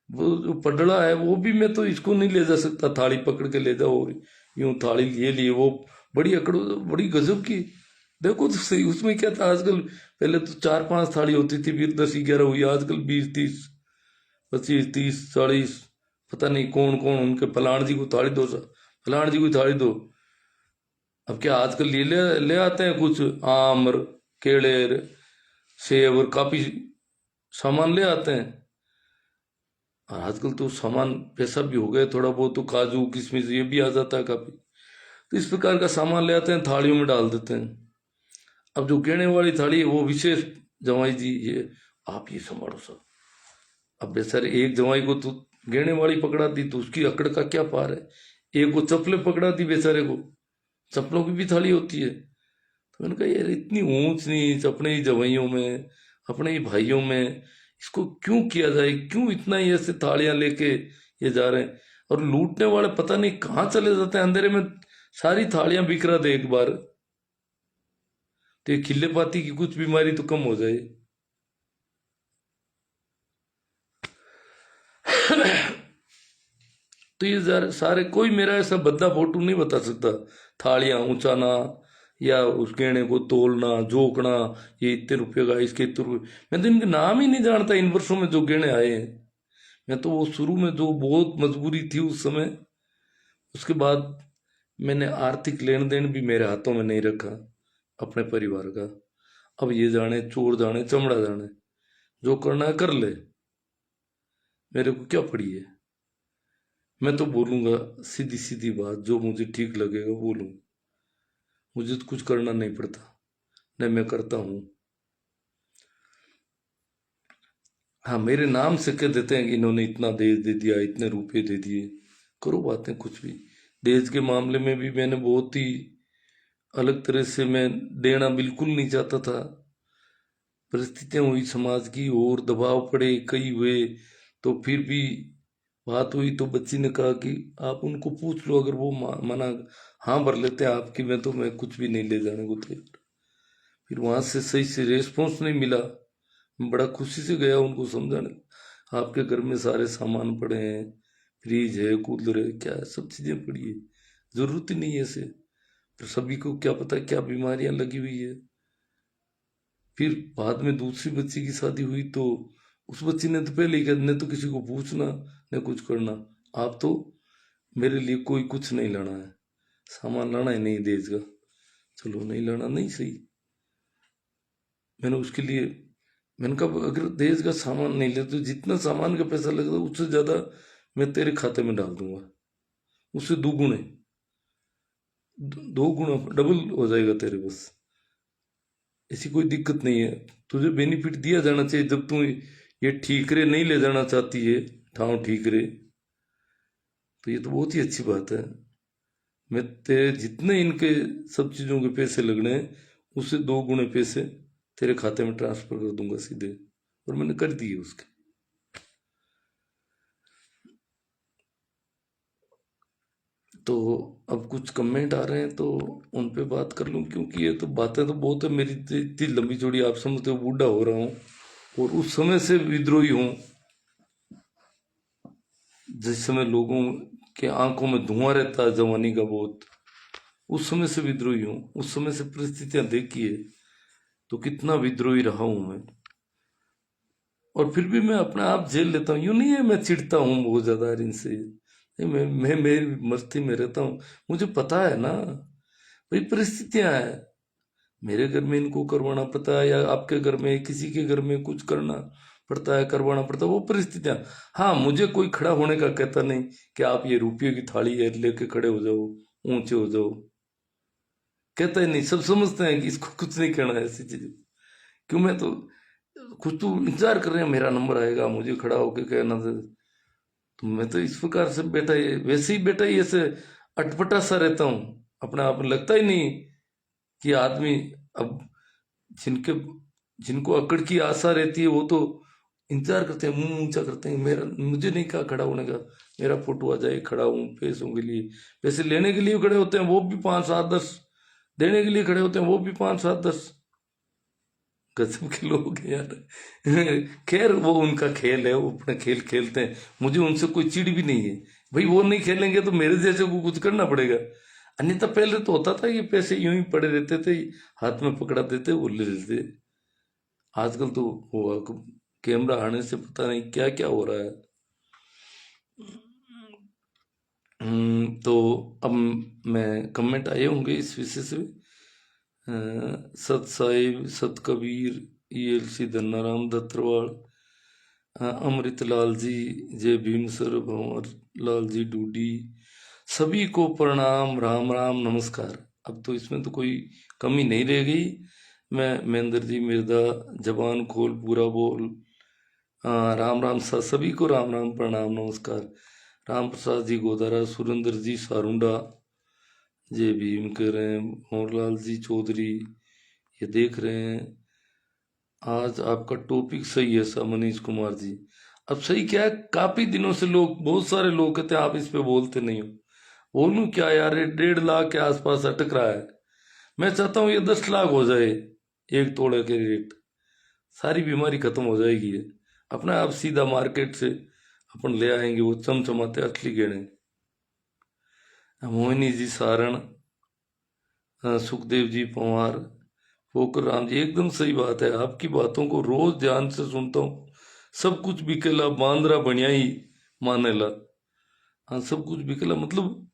वो जो पडड़ा है वो भी मैं तो इसको नहीं ले जा सकता, थाली पकड़ के ले जाओ, यूं थाली ये लिए वो बड़ी अकड़, बड़ी गजब की। देखो तो सही उसमें क्या था आजकल। पहले तो 4-5 थाली होती थी, फिर 10-11 हुई, आजकल 20-30-25-30-40। पता नहीं कौन कौन उनके फलाण जी को थाली दो, फलाण जी को थाली दो। अब क्या आजकल ले ले आते हैं कुछ आम और केले सेब और काफी सामान ले आते हैं। और आजकल तो सामान पैसा भी हो गया थोड़ा बहुत, तो काजू किशमिश ये भी आ जाता है काफी। तो इस प्रकार का सामान ले आते हैं, थालियों में डाल देते हैं। अब जो गहने वाली थाली है वो विशेष, जमाई जी ये आप ये संभालो सब। अब बेचारे एक जमाई को तो गहने वाली पकड़ा दी तो उसकी अकड़ का क्या पार है। एक को चप्पलें पकड़ा दी बेचारे को, चप्पलों की भी थाली होती है। तो मैंने कहा यार इतनी ऊंच नीच अपने ही जवाइयों में, अपने ही भाइयों में, इसको क्यों किया जाए? क्यों इतना ही ऐसे थालियां लेके ये जा रहे हैं? और लूटने वाले पता नहीं कहाँ चले जाते हैं अंधेरे में, सारी थालियां बिखरा दे एक बार, तो ये खिल्ले पाती की कुछ बीमारी तो कम हो जाए। तो ये सारे कोई मेरा ऐसा भद्दा फोटो नहीं बता सकता। थालियां ऊंचाना या उस गहने को तोलना जोकना, ये इतने रुपये का, इसके इतने रुपये, मैं तो इनके नाम ही नहीं जानता इन वर्षों में जो गहने आए हैं। मैं तो वो शुरू में जो बहुत मजबूरी थी उस समय, उसके बाद मैंने आर्थिक लेन देन भी मेरे हाथों में नहीं रखा अपने परिवार का। अब ये जाने चोर जाने चमड़ा जाने, जो करना है कर ले, मेरे को क्या पड़ी है। मैं तो बोलूंगा सीधी सीधी बात, जो मुझे ठीक लगेगा बोलूं। मुझे तो कुछ करना नहीं पड़ता, नहीं मैं करता हूँ। हाँ मेरे नाम से कह देते हैं कि इन्होंने इतना दहेज दे दिया, इतने रुपए दे दिए, करो बातें कुछ भी। दहेज के मामले में भी मैंने बहुत ही अलग तरह से, मैं देना बिल्कुल नहीं चाहता था। परिस्थितियां हुई समाज की और दबाव पड़े कई हुए, तो फिर भी बात हुई तो बच्ची ने कहा कि आप उनको पूछ लो, अगर वो मना हाँ भर लेते हैं आपकी, मैं कुछ भी नहीं ले जाने को तैयार। फिर वहां से सही से रेस्पॉन्स नहीं मिला। मैं बड़ा खुशी से गया उनको समझाने, आपके घर में सारे सामान पड़े हैं, फ्रिज है कूलर है क्या है, सब चीजें पड़ी है, जरूरत ही नहीं है ऐसे। पर सभी को क्या पता क्या बीमारियां लगी हुई है। फिर बाद में दूसरी बच्ची की शादी हुई तो उस बच्ची ने तो पहले ही कहा, न तो किसी को पूछना न कुछ करना, आप तो मेरे लिए कोई कुछ नहीं लाना है, सामान लाना ही नहीं दहेज का। चलो नहीं लाना नहीं सही। मैंने उसके लिए मैंने कहा अगर दहेज का सामान नहीं ले तो जितना सामान का पैसा लगता उससे ज्यादा मैं तेरे खाते में डाल दूंगा, उससे दुगुने, 2 गुना डबल हो जाएगा तेरे बस। ऐसी कोई दिक्कत नहीं है, तुझे बेनिफिट दिया जाना चाहिए। जब तू ये ठीकरे नहीं ले जाना चाहती है, ठाव ठीकरे, तो ये तो बहुत ही अच्छी बात है। मैं तेरे जितने इनके सब चीजों के पैसे लगने हैं उससे 2 गुने पैसे तेरे खाते में ट्रांसफर कर दूंगा सीधे। और मैंने कर दिए उसके। तो अब कुछ कमेंट आ रहे हैं तो उन पे बात कर लूं, क्योंकि ये तो बातें तो बहुत है मेरी, इतनी लंबी चौड़ी आप समझते हो, बूढ़ा हो रहा हूँ और उस समय से विद्रोही हूँ। जिस समय लोगों के आंखों में धुआं रहता है जवानी का बहुत, उस समय से विद्रोही हूँ। उस समय से परिस्थितियां देखी है तो कितना विद्रोही रहा हूं मैं। और फिर भी मैं अपना आप झेल लेता हूँ, यूं नहीं है मैं चिढ़ता हूँ बहुत ज्यादा इनसे, नहीं, मैं मेरी मस्ती में रहता हूँ। मुझे पता है ना भाई परिस्थितियां हैं, मेरे घर में इनको करवाना पता है या आपके घर में किसी के घर में कुछ करना, पड़ता है, करवाना पड़ता है, वो परिस्थितियां। हाँ, मुझे कोई खड़ा होने का कहता नहीं कि आप ये रुपये की थाली है लेके खड़े हो जाओ, ऊंचे हो जाओ, कहता ही नहीं। सब समझते हैं कि इसको कुछ नहीं कहना है ऐसी चीज। क्यों, मैं तो कुछ तो इंतजार कर रहे हैं मेरा नंबर आएगा, मुझे खड़ा होके कहना था। तो मैं तो इस प्रकार से बेटा, ये वैसे ही बेटा, ये ऐसे अटपटा सा रहता हूँ, अपने आप में लगता ही नहीं कि आदमी। अब जिनके जिनको अकड़ की आशा रहती है वो तो इंतजार करते हैं, मुंह ऊंचा करते हैं, मेरा मुझे नहीं कहा खड़ा होने का, मेरा फोटो आ जाए, खड़ा हूँ पैसों के लिए। पैसे लेने के लिए खड़े होते हैं वो भी 5 7 10, देने के लिए खड़े होते हैं वो भी 5 7 10। गजब के लोग हैं यार। खैर, वो उनका खेल है, वो अपना खेल खेलते हैं, मुझे उनसे कोई चिढ़ भी नहीं है। भाई वो नहीं खेलेंगे तो मेरे जैसे को कुछ करना पड़ेगा। अन्यथा पहले तो होता था, ये पैसे यूं ही पड़े रहते थे, हाथ में पकड़ा देते, वो ले लेते। आजकल तो वो कैमरा आने से पता नहीं क्या क्या हो रहा है। तो अब मैं कमेंट आए होंगे इस विषय से। सत साहिब, सत कबीर, ELC धन्नाराम दत्तरवाड़, अमृत लाल जी, जय भीम सर, भंवर लाल जी डूडी, सभी को प्रणाम, राम राम नमस्कार। अब तो इसमें तो कोई कमी नहीं रह गई। मैं महेंद्र जी मिर्दा, जबान खोल पूरा बोल, राम राम सर, सभी को राम राम प्रणाम नमस्कार। राम प्रसाद जी गोदारा, सुरेंद्र जी सारुंडा, जय भीम कह रहे हैं। मोहनलाल जी चौधरी ये देख रहे हैं। आज आपका टॉपिक सही है सर, मनीष कुमार जी। अब सही क्या है, काफी दिनों से लोग, बहुत सारे लोग कहते हैं आप इस पे बोलते नहीं हो। बोलूं क्या यार, ये 1.5 लाख के आसपास अटक रहा है। मैं चाहता हूँ ये 10 लाख हो जाए, एक तोड़े के रेट, सारी बीमारी खत्म हो जाएगी। ये अपना आप सीधा मार्केट से अपन ले आएंगे वो चमचमाते असली गेड़े। मोहिनी जी सारण, सुखदेव जी पंवार, पोकर राम जी, एकदम सही बात है। आपकी बातों को रोज ध्यान से सुनता हूँ। सब कुछ बिकेला, बांद्रा बढ़िया ही मानेला। हाँ, सब कुछ बिकेला मतलब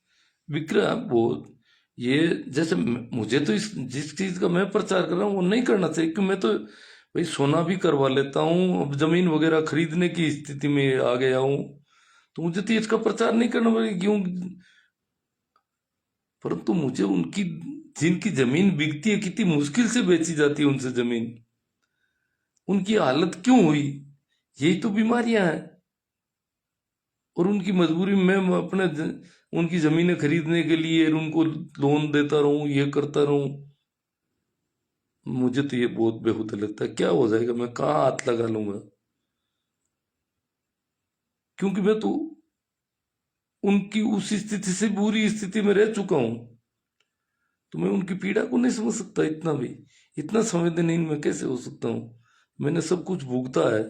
बिक रहा है वो। ये जैसे मुझे तो इस जिस चीज का मैं प्रचार कर रहा हूँ वो नहीं करना चाहिए, क्योंकि मैं तो भाई सोना भी करवा लेता हूँ, अब जमीन वगैरह खरीदने की स्थिति में आ गया हूँ, तो मुझे तो इसका प्रचार नहीं करना पड़ेगा क्यों। परंतु मुझे उनकी, जिनकी जमीन बिकती है, कितनी मुश्किल से बेची जाती है उनसे जमीन, उनकी हालत क्यों हुई, यही तो बीमारियां हैं। और उनकी मजबूरी में मैं अपने उनकी जमीनें खरीदने के लिए उनको लोन देता रहूं, ये करता रहूं। मुझे तो ये बहुत बेहुदा लगता है। क्या हो जाएगा, मैं कहाँ हाथ लगा लूंगा, क्योंकि मैं तो उनकी उस स्थिति से, बुरी स्थिति में रह चुका हूं। तो मैं उनकी पीड़ा को नहीं समझ सकता, इतना भी, इतना संवेदनहीन मैं कैसे हो सकता हूँ। मैंने सब कुछ भुगता है।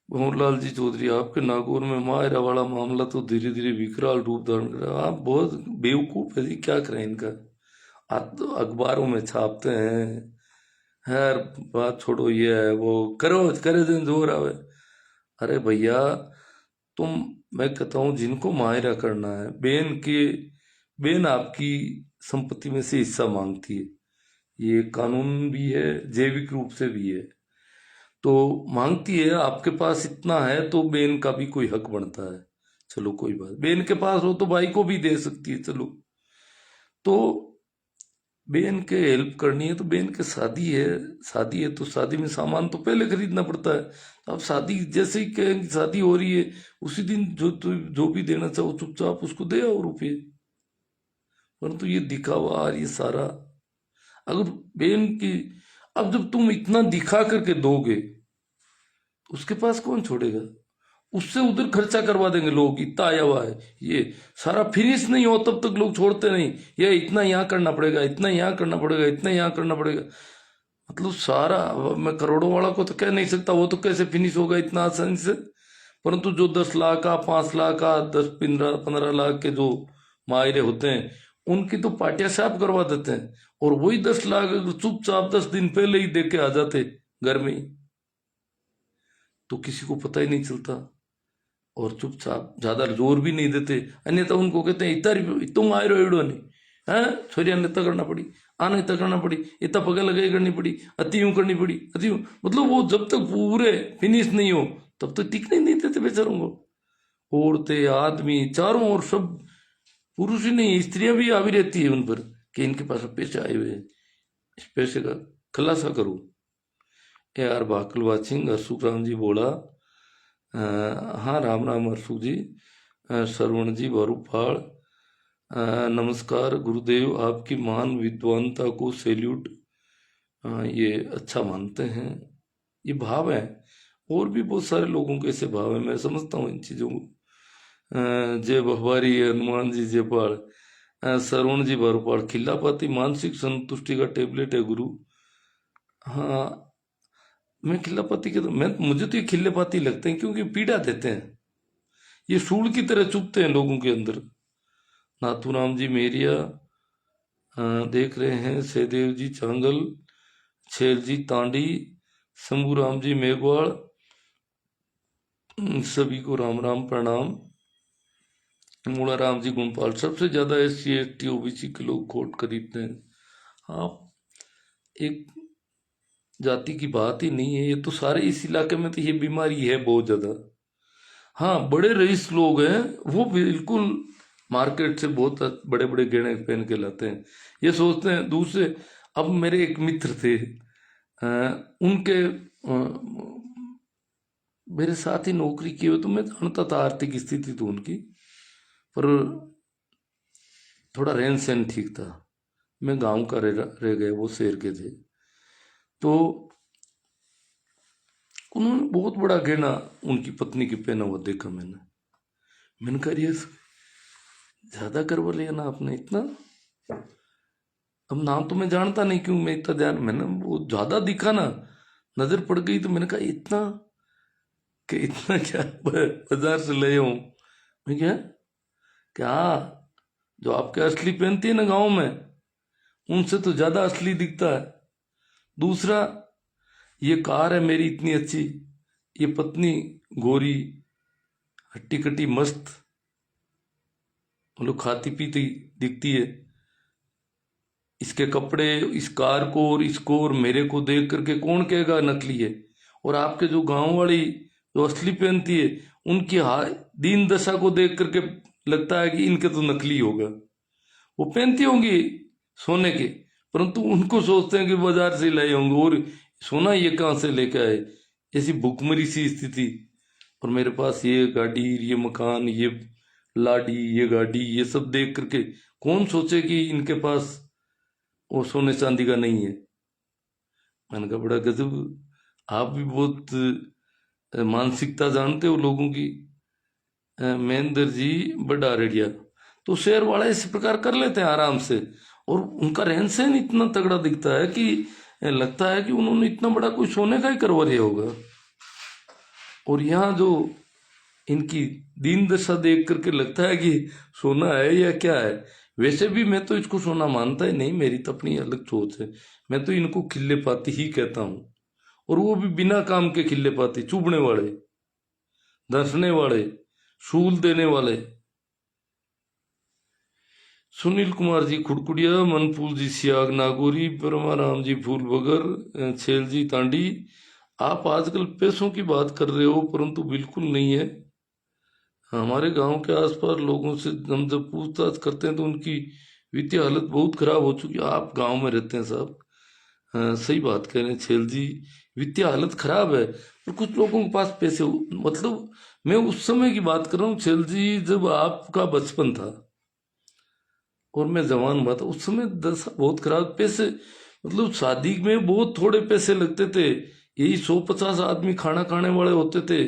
भंवरलाल जी चौधरी, आपके नागौर में मायरा वाला मामला तो धीरे धीरे विकराल रूप धारण कर रहा है। आप बहुत बेवकूफ है जी, क्या करें इनका। आप तो अखबारों में छापते हैं, हर बात छोड़ो, ये है वो करो, करे दिन जोर आवे। अरे भैया, तुम, मैं कहता हूँ जिनको मायरा करना है, बेन आपकी संपत्ति में से हिस्सा मांगती है, ये कानून भी है, जैविक रूप से भी है। तो मांगती है, आपके पास इतना है तो बेन का भी कोई हक बनता है। चलो कोई बात, बेन के पास हो तो भाई को भी दे सकती है, चलो। तो बेन के हेल्प करनी है तो बेन के शादी है, शादी है तो शादी में सामान तो पहले खरीदना पड़ता है। तो आप शादी जैसे ही कहें शादी हो रही है, उसी दिन जो भी देना चाहो चुपचाप उसको दे आओ रुपये। परंतु ये दिखावा और ये सारा, अगर बेन की, अब जब तुम इतना दिखा करके दोगे उसके पास कौन छोड़ेगा। उससे उधर खर्चा करवा देंगे लोग, इतना आया हुआ है, ये सारा फिनिश नहीं हो तब तक लोग छोड़ते नहीं। ये इतना यहाँ करना पड़ेगा, इतना यहाँ करना पड़ेगा, इतना यहाँ करना पड़ेगा, मतलब सारा। अब मैं करोड़ों वाला को तो कह नहीं सकता, वो तो कैसे फिनिश होगा इतना आसानी से। परंतु जो 10 लाख का, 5 लाख का, 10 15 15 लाख के जो मायरे होते हैं, उनकी तो पार्टियां साफ करवा देते हैं। और वही 10 लाख अगर चुपचाप 10 दिन पहले ही दे के आ जाते घर में ही, तो किसी को पता ही नहीं चलता। और चुपचाप, ज्यादा जोर भी नहीं देते। अन्यथा उनको कहते हैं इतना तुम आए रहो एडो नहीं, है, छोरिया ने इतना करना पड़ी, आने इतना करना पड़ी, इतना पगे लगाई करनी पड़ी, अति यूं करनी पड़ी, अति यूं, मतलब वो जब तक पूरे फिनिश नहीं हो तब तक टिकने नहीं देते बेचारों को। औरतें, आदमी, चारों ओर सब, पुरुष ही नहीं स्त्रियां भी आ भी रहती है उन पर कि इनके पास पैसे आए हुए हैं, इस पैसे का खुलासा करो। यार भाकल वाचिंग अशोक राम जी बोला, हाँ राम राम अशोक जी, श्रवण जी भरूपाल, नमस्कार गुरुदेव, आपकी महान विद्वानता को सैल्यूट। ये अच्छा मानते हैं, ये भाव है। और भी बहुत सारे लोगों के ऐसे भाव है, मैं समझता हूँ इन चीज़ों को। जय भवारी, हनुमान जी जयपाल, श्रवण जी भरूपाल, खिल्लापाती मानसिक संतुष्टि का टेबलेट है गुरु। हाँ, मैं खिल्लापाती के तो मुझे तो ये खिल्लेपाती लगते हैं क्योंकि पीड़ा देते हैं, ये सूल की तरह चुभते हैं लोगों के अंदर। नाथूराम जी मेरिया देख रहे हैं, सहदेव जी चांगल, छेल जी तांडी, शंभू राम जी मेघवाड़, सभी को राम राम प्रणाम। मूला राम जी गुणपाल, सबसे ज्यादा SC ST OBC के लोग कोट खरीदते हैं। हाँ, एक जाति की बात ही नहीं है, ये तो सारे इस इलाके में तो ये बीमारी है बहुत ज्यादा। हाँ, बड़े रईस लोग हैं वो बिल्कुल मार्केट से बहुत बड़े बड़े गहने पहन के लाते हैं, ये सोचते हैं दूसरे। अब मेरे एक मित्र थे, उनके मेरे साथ ही नौकरी की हुई, तो मैं जानता था आर्थिक स्थिति तो उनकी, पर थोड़ा रहन सहन ठीक था। मैं गांव का रह गए, वो शहर के थे, तो उन्होंने बहुत बड़ा गहना उनकी पत्नी की पहना हुआ देखा मैंने कहा ये ज्यादा करवा लिया ना आपने इतना। अब नाम तो मैं जानता नहीं क्यों मैं इतना ध्यान, मैंने वो ज्यादा दिखा ना, नजर पड़ गई, तो मैंने कहा इतना, कि इतना क्या बाजार से ले हूं मैं, क्या जो आपके असली पहनती है ना गांव में, उनसे तो ज्यादा असली दिखता है। दूसरा, ये कार है मेरी इतनी अच्छी, ये पत्नी गोरी हट्टी कट्टी मस्त, मतलब खाती पीती दिखती है, इसके कपड़े, इस कार को और इसको और मेरे को देख करके कौन कहेगा नकली है। और आपके जो गांव वाली जो असली पहनती है, उनकी दीन दशा को देख करके लगता है कि इनके तो नकली होगा। वो पहनती होंगी सोने के, परंतु उनको सोचते हैं कि बाजार से लाए होंगे, और सोना ये कहां से लेके आए, ऐसी भुखमरी सी स्थिति। और मेरे पास ये गाड़ी, ये मकान, ये लाडी, ये गाड़ी, ये सब देख करके कौन सोचे कि इनके पास वो सोने चांदी का नहीं है। मैंने कहा बड़ा गजब, आप भी बहुत मानसिकता जानते हो लोगों की। महेंद्र जी बड़ा रेडिया, तो शहर वाले इस प्रकार कर लेते हैं आराम से, और उनका रहन सहन इतना तगड़ा दिखता है कि लगता है कि उन्होंने इतना बड़ा कोई सोने का ही करवा लिया होगा। और यहाँ जो इनकी दीन दशा देख करके लगता है कि सोना है या क्या है। वैसे भी मैं तो इसको सोना मानता ही नहीं, मेरी तो अपनी अलग सोच है। मैं तो इनको खिल्ले पाती ही कहता हूँ, और वो भी बिना काम के खिल्ले पाती, चुभने वाले, धंसने वाले, सूल देने वाले। सुनील कुमार जी खुड़कुड़िया, मनफूल जी सियाग नागौरी, परमाराम जी फूल बगर, छेल जी तांडी, आप आजकल पैसों की बात कर रहे हो, परंतु बिल्कुल नहीं है। हमारे गांव के आसपास लोगों से हम जब पूछताछ करते हैं तो उनकी वित्तीय हालत बहुत खराब हो चुकी है। आप गांव में रहते हैं साहब, सही बात कह रहे हैं छेल जी, वित्तीय हालत खराब है, पर कुछ लोगों के पास पैसे मतलब मैं उस समय की बात कर रहा हूँ छेल जी, जब आपका बचपन था और मैं जवान हुआ था, उस समय दशा बहुत खराब, पैसे मतलब शादी में बहुत थोड़े पैसे लगते थे, यही 150 आदमी खाना खाने वाले होते थे।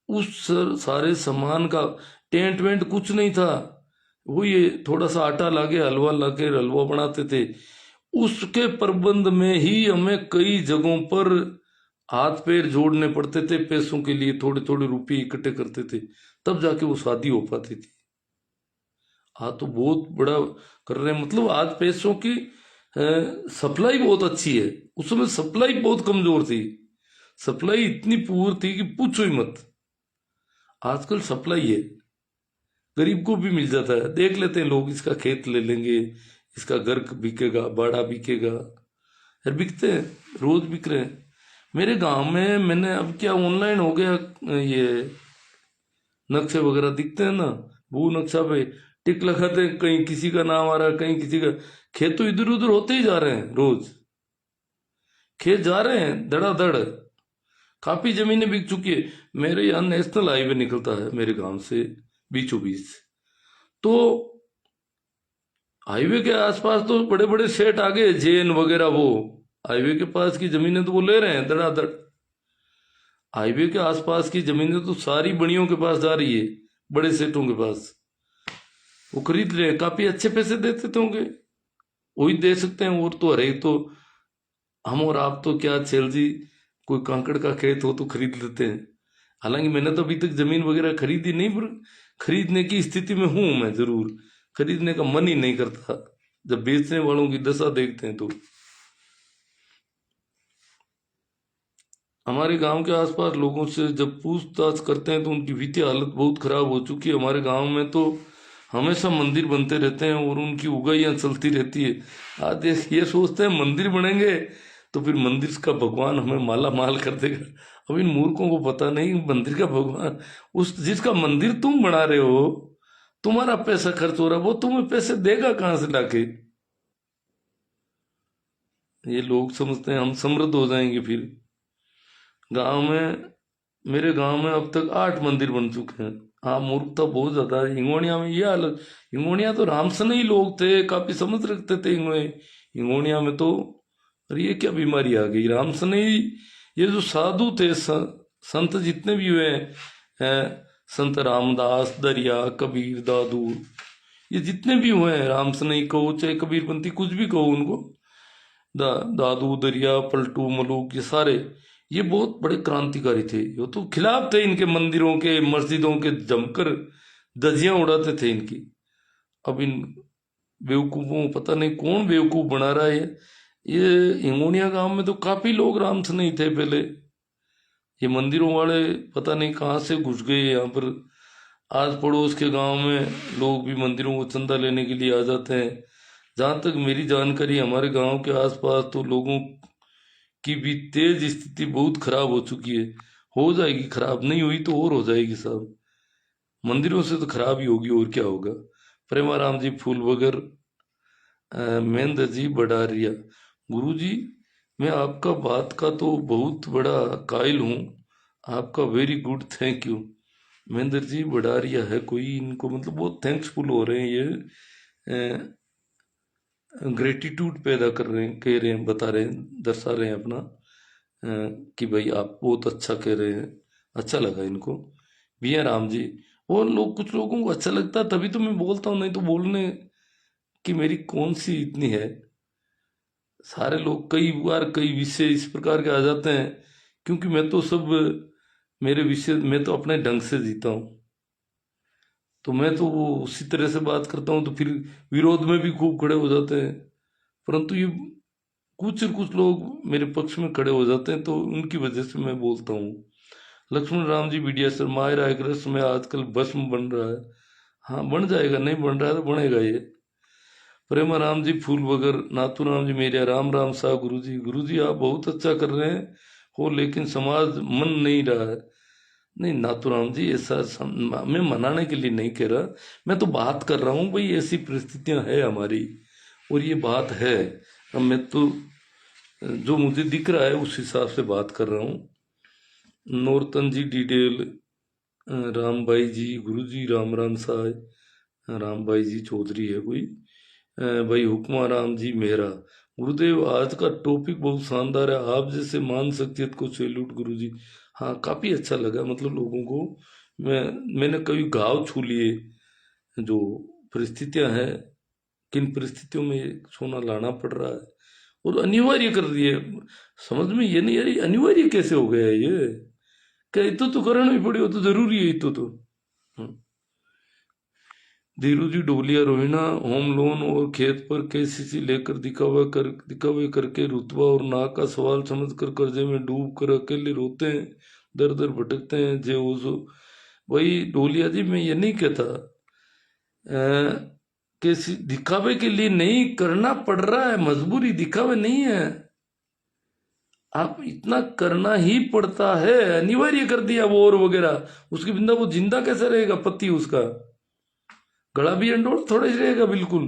उस सारे सामान का टेंट वेंट कुछ नहीं था, वो ये थोड़ा सा आटा लाके हलवा लाके हलवा बनाते थे। उसके प्रबंध में ही हमें कई जगहों पर हाथ पैर जोड़ने पड़ते थे पैसों के लिए, थोड़े थोड़े रुपए इकट्ठे करते थे, तब जाके वो शादी हो पाती थी। हाँ, तो बहुत बड़ा कर रहे हैं, मतलब आज पैसों की सप्लाई बहुत अच्छी है, उस समय सप्लाई बहुत कमजोर थी, सप्लाई इतनी पुअर थी कि पूछो ही मत। आजकल सप्लाई है, गरीब को भी मिल जाता है, देख लेते हैं लोग, इसका खेत ले लेंगे, इसका घर बिकेगा, बाड़ा बिकेगा, यार बिकते हैं, रोज बिक रहे हैं। मेरे गांव में मैंने अब क्या ऑनलाइन हो गया, ये नक्शे वगैरह दिखते हैं ना, भू नक्शा पे टिक लगाते हैं, कहीं किसी का नाम आ रहा है, कहीं किसी का। खेत तो इधर उधर होते ही जा रहे हैं, रोज खेत जा रहे हैं धड़ाधड़, काफी जमीनें बिक चुकी है। मेरे यहाँ नेशनल हाईवे निकलता है मेरे गांव से बीचों बीच, तो हाईवे के आसपास तो बड़े बड़े सेठ आ गए, जैन वगैरह, वो हाईवे के पास की जमीनें तो वो ले रहे हैं धड़ाधड़। हाईवे के आसपास की जमीनें तो सारी बड़ियों के पास जा रही है, बड़े सेठों के पास, वो खरीद रहे हैं, काफी अच्छे पैसे देते थे होंगे, वही दे सकते हैं। और तो हरे तो हम और आप तो क्या छेल जी, कोई कांकड़ का खेत हो तो खरीद लेते हैं। हालांकि मैंने तो अभी तक जमीन वगैरह खरीदी नहीं, पर खरीदने की स्थिति में हूं मैं जरूर, खरीदने का मन ही नहीं करता जब बेचने वालों की दशा देखते हैं। तो हमारे गांव के आसपास लोगों से जब पूछताछ करते हैं तो उनकी वित्तीय हालत बहुत खराब हो चुकी है। हमारे गांव में तो हमेशा मंदिर बनते रहते हैं और उनकी उगाइयां चलती रहती है। आज ये सोचते हैं मंदिर बनेंगे तो फिर मंदिर का भगवान हमें माला माल कर देगा। अब इन मूर्खों को पता नहीं, मंदिर का भगवान, उस जिसका मंदिर तुम बना रहे हो, तुम्हारा पैसा खर्च हो रहा है, वो तुम्हें पैसे देगा कहां से लाके। ये लोग समझते हैं हम समृद्ध हो जाएंगे फिर। गांव में, मेरे गांव में अब तक 8 मंदिर बन चुके हैं। हाँ, मूर्खता बहुत ज्यादा है। हिंगोनिया में ये हालत, हिंगोनिया तो रामसन ही लोग थे, काफी समझ रखते थे हिंगोनिया में तो। अरे ये क्या बीमारी आ गई, रामसन ही, ये जो साधु थे, संत जितने भी हुए हैं, संत रामदास, दरिया, कबीर, दादू, ये जितने भी हुए हैं, रामसनई कहो चाहे कबीरपंथी, कुछ भी कहो उनको, दादू, दरिया, पलटू, मलूक, ये सारे, ये बहुत बड़े क्रांतिकारी थे। ये तो खिलाफ थे इनके मंदिरों के, मस्जिदों के, जमकर धज्जियां उड़ाते थे इनकी। अब इन बेवकूफों, पता नहीं कौन बेवकूफ बना रहा है। ये हिंगोनिया गांव में तो काफी लोग राम से नहीं थे पहले, ये मंदिरों वाले पता नहीं कहाँ से घुस गए यहाँ पर। आस पड़ोस के गांव में लोग भी मंदिरों को चंदा लेने के लिए आ जाते हैं। जहां तक मेरी जानकारी, हमारे गांव के आसपास तो लोगों की भी तेज स्थिति बहुत खराब हो चुकी है। हो जाएगी खराब, नहीं हुई तो और हो जाएगी साहब। मंदिरों से तो खराब ही होगी, और क्या होगा। प्रेमाराम जी फूल वगर, महेंद्र जी बडारिया, गुरु जी, मैं आपका बात का तो बहुत बड़ा कायल हूँ, आपका very good, thank you. Mahendra ji Badaria है कोई, इनको मतलब बहुत थैंक्सफुल हो रहे हैं ये, ग्रेटिट्यूड पैदा कर रहे हैं, कह रहे हैं, बता रहे हैं, दर्शा रहे हैं अपना, कि भाई आप बहुत अच्छा कह रहे हैं, अच्छा लगा इनको। भी है राम जी, और लोग, कुछ लोगों को अच्छा लगता है तभी तो मैं बोलता हूँ, नहीं तो बोलने की मेरी कौन सी इतनी है। सारे लोग कई बार कई विषय इस प्रकार के आ जाते हैं, क्योंकि मैं तो सब, मेरे विषय, मैं तो अपने ढंग से जीता हूँ, तो मैं तो वो उसी तरह से बात करता हूँ, तो फिर विरोध में भी खूब खड़े हो जाते हैं। परंतु ये कुछ लोग मेरे पक्ष में खड़े हो जाते हैं, तो उनकी वजह से मैं बोलता हूँ। लक्ष्मण राम जी मीडिया सर, मायरा एग्रेस में आजकल भस्म बन रहा है। हाँ बन जाएगा, नहीं बन रहा है तो बनेगा ये। प्रेमा राम जी फूल वगर, नाथू राम जी मेरे, राम राम शाह गुरु जी, गुरु जी आप बहुत अच्छा कर रहे हैं हो, लेकिन समाज मन नहीं रहा है। नहीं नाथूराम जी, ऐसा मैं मनाने के लिए नहीं कह रहा, मैं तो बात कर रहा हूँ भाई, ऐसी परिस्थितियां है हमारी, और ये बात है। अब मैं तो जो मुझे दिख रहा है उस हिसाब से बात कर रहा हूँ। नौरतन जी डिटेल, राम भाई जी, गुरु जी राम राम साय, राम भाई जी चौधरी है कोई, भाई हुक्मा राम जी मेहरा, गुरुदेव आज का टॉपिक बहुत शानदार है, आप जैसे मान शख्सियत को सैल्यूट गुरु जी। हाँ काफी अच्छा लगा, मतलब लोगों को, मैंने कभी घाव छू लिए, जो परिस्थितियां हैं, किन परिस्थितियों में सोना लाना पड़ रहा है, और अनिवार्य कर दिए। समझ में ये नहीं आ रही अनिवार्य कैसे हो गया है ये, क्या इतो तो करना भी पड़ी हो तो जरूरी है इतो तो। हम्म। धीरू जी डोलिया रोहिणा, होम लोन और खेत पर केसीसी लेकर दिखावे करके रुतबा और नाक का सवाल समझकर कर्जे में डूब कर अकेले रोते हैं, दर दर भटकते हैं। जे उस, वही डोलिया जी, मैं ये नहीं कहता किसी दिखावे के लिए नहीं करना पड़ रहा है, मजबूरी, दिखावे नहीं है। आप इतना करना ही पड़ता है, अनिवार्य कर दिया वो और वगैरह। उसके बिना वो जिंदा कैसे रहेगा? पति उसका गला भी अंडोल थोड़ा ही रहेगा। बिल्कुल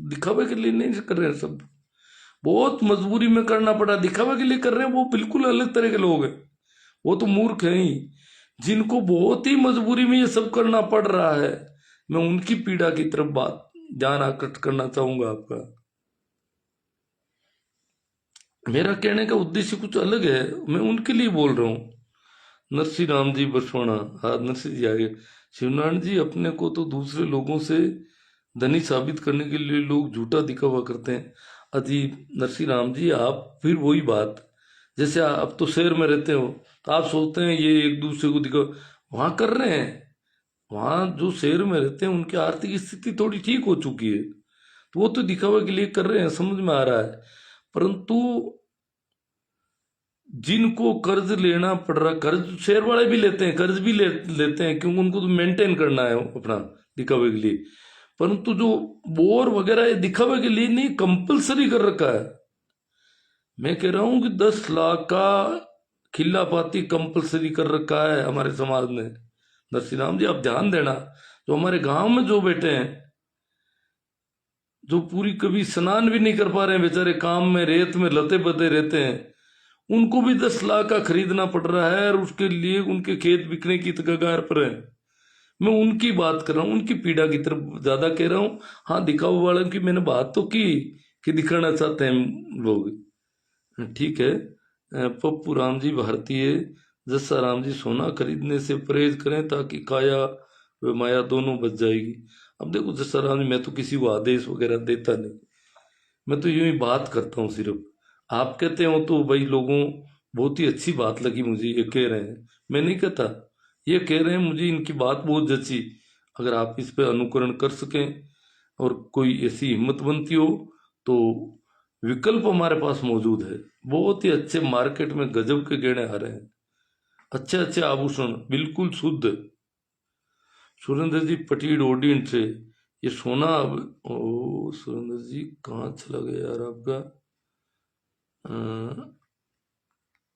दिखावे के लिए नहीं कर रहे हैं सब, बहुत मजबूरी में करना पड़ा। दिखावे के लिए कर रहे हैं वो बिल्कुल अलग तरह के लोग हैं, वो तो मूर्ख हैं ही। जिनको बहुत ही मजबूरी में ये सब करना पड़ रहा है, मैं उनकी पीड़ा की तरफ बात ध्यान आकर्षित करना चाहूंगा आपका। मेरा कहने का उद्देश्य कुछ अलग है, मैं उनके लिए बोल रहा हूँ। नरसिंह राम जी बसवाना, हाँ नरसिंह जी आगे। शिवनारायण जी, अपने को तो दूसरे लोगों से धनी साबित करने के लिए लोग झूठा दिखावा करते हैं। अजी नरसिंह राम जी, आप फिर वही बात, जैसे आप तो शहर में रहते हो तो आप सोचते हैं ये एक दूसरे को दिखा, वहां कर रहे हैं। वहां जो शहर में रहते हैं उनकी आर्थिक स्थिति थोड़ी ठीक हो चुकी है, तो वो तो दिखावे के लिए कर रहे हैं, समझ में आ रहा है। परंतु जिनको कर्ज लेना पड़ रहा, कर्ज शहर वाले भी लेते हैं, कर्ज भी लेते हैं, क्योंकि उनको तो मेंटेन करना है अपना दिखावे के लिए। परंतु जो बोर वगैरह ये दिखावे के लिए नहीं, कंपलसरी कर रखा है। मैं कह रहा हूं कि 10 लाख का खिल्ला पाती कंपलसरी कर रखा है हमारे समाज ने। नरसिंह राम जी, आप ध्यान देना, जो हमारे गांव में जो बैठे हैं, जो पूरी कभी स्नान भी नहीं कर पा रहे हैं बेचारे, काम में रेत में लते पते रहते हैं, उनको भी 10 लाख का खरीदना पड़ रहा है, और उसके लिए उनके खेत बिकने की कगार पर है। मैं उनकी बात कर रहा हूँ, उनकी पीड़ा की तरफ ज्यादा कह रहा हूँ। हाँ, दिखावा वालों की मैंने बात तो की कि दिखाना चाहते हैं लोग, ठीक है। पप्पू राम जी भारतीय, जस्सा राम जी, सोना खरीदने से परहेज करें ताकि काया व माया दोनों बच जाएगी। अब देखो जस्सा राम जी, मैं तो किसी को आदेश वगैरह देता नहीं, मैं तो यूं ही बात करता हूँ सिर्फ। आप कहते हो तो भाई लोगों, बहुत ही अच्छी बात लगी मुझे ये कह रहे हैं, मैं नहीं कहता। ये कह रहे हैं, मुझे इनकी बात बहुत जची। अगर आप इस पे अनुकरण कर सकें और कोई ऐसी हिम्मत बनती हो, तो विकल्प हमारे पास मौजूद है। बहुत ही अच्छे मार्केट में गजब के गहने आ रहे हैं, अच्छे अच्छे आभूषण, बिल्कुल शुद्ध। सुरेंद्र जी पटीड ओडियंस से, ये सोना अब, ओ सुरेंद्र जी कहाँ चला गया यार आपका? अ,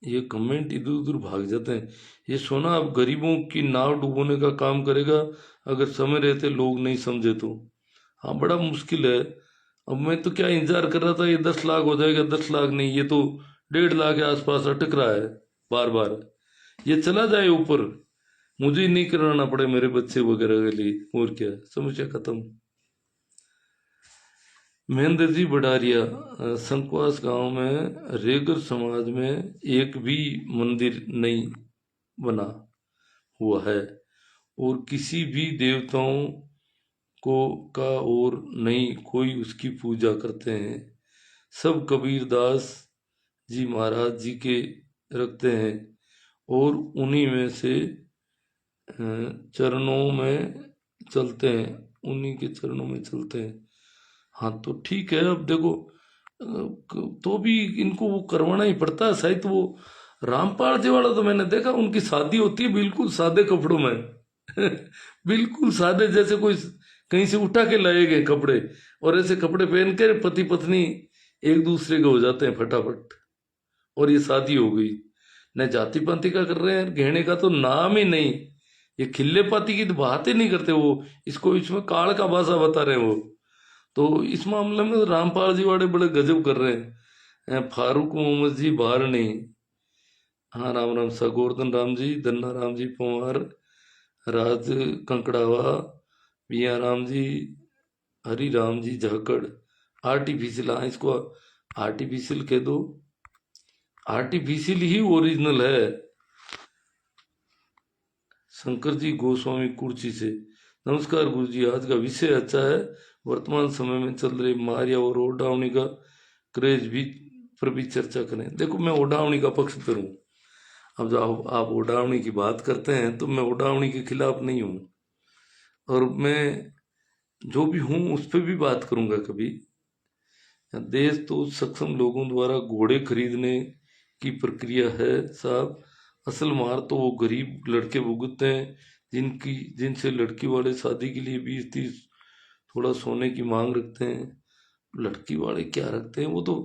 ये कमेंट इधर उधर भाग जाते हैं। ये सोना अब गरीबों की नाव डुबोने का काम करेगा, अगर समय रहते लोग नहीं समझे तो। हाँ, बड़ा मुश्किल है। अब मैं तो क्या इंतजार कर रहा था, ये 10 लाख हो जाएगा, 10 लाख नहीं, ये तो 1.5 लाख के आसपास अटक रहा है बार बार। ये चला जाए ऊपर, मुझे ही नहीं कराना पड़े मेरे बच्चे वगैरह के लिए, और क्या, समस्या खत्म। महेंद्र जी बडारिया, संकवास गांव में रेगर समाज में एक भी मंदिर नहीं बना हुआ है, और किसी भी देवताओं को का और नहीं कोई उसकी पूजा करते हैं। सब कबीरदास जी महाराज जी के रखते हैं, और उन्हीं में से चरणों में चलते हैं, उन्हीं के चरणों में चलते हैं। हाँ तो ठीक है, अब देखो तो भी इनको वो करवाना ही पड़ता है शायद। वो रामपाल जी वाला तो मैंने देखा, उनकी शादी होती है बिल्कुल सादे कपड़ों में बिल्कुल सादे, जैसे कोई कहीं से उठा के लाए गए कपड़े, और ऐसे कपड़े पहन के पति पत्नी एक दूसरे के हो जाते हैं फटाफट, और ये शादी हो गई। न जाति पाति का कर रहे हैं, गहने का तो नाम ही नहीं। ये खिल्ले पाती की तो बात ही नहीं करते वो, इसको इसमें काल का भाषा बता रहे हैं वो। तो इस मामले में रामपाल जी वाले बड़े गजब कर रहे हैं। फारूक मोहम्मद जी बाहर नहीं, हाँ राम राम, सा गोवर्धन राम जी, धन्ना राम जी पंवार, राज कंकड़ावा, मियाँ राम जी, हरी राम जी झाकड़। आर्टिफिशियल, हाँ इसको आर्टिफिशियल कह दो, आर्टिफिशियल ही ओरिजिनल है। शंकर जी गोस्वामी कुर्ची से, नमस्कार गुरु जी, आज का विषय अच्छा है। वर्तमान समय में चल रही मारिया और ओढ़ावनी का क्रेज भी पर भी चर्चा करें। देखो, मैं ओढ़ावनी का पक्ष पर हूँ। अब जो आप ओढ़ावनी की बात करते हैं, तो मैं ओढ़ावनी के खिलाफ नहीं हूँ, और मैं जो भी हूँ उस पर भी बात करूंगा कभी। देश तो सक्षम लोगों द्वारा घोड़े खरीदने की प्रक्रिया है साहब, असल मार तो वो गरीब लड़के भुगतते हैं जिनसे लड़की वाले शादी के लिए 20-30 थोड़ा सोने की मांग रखते हैं, लड़की वाले क्या रखते हैं, वो तो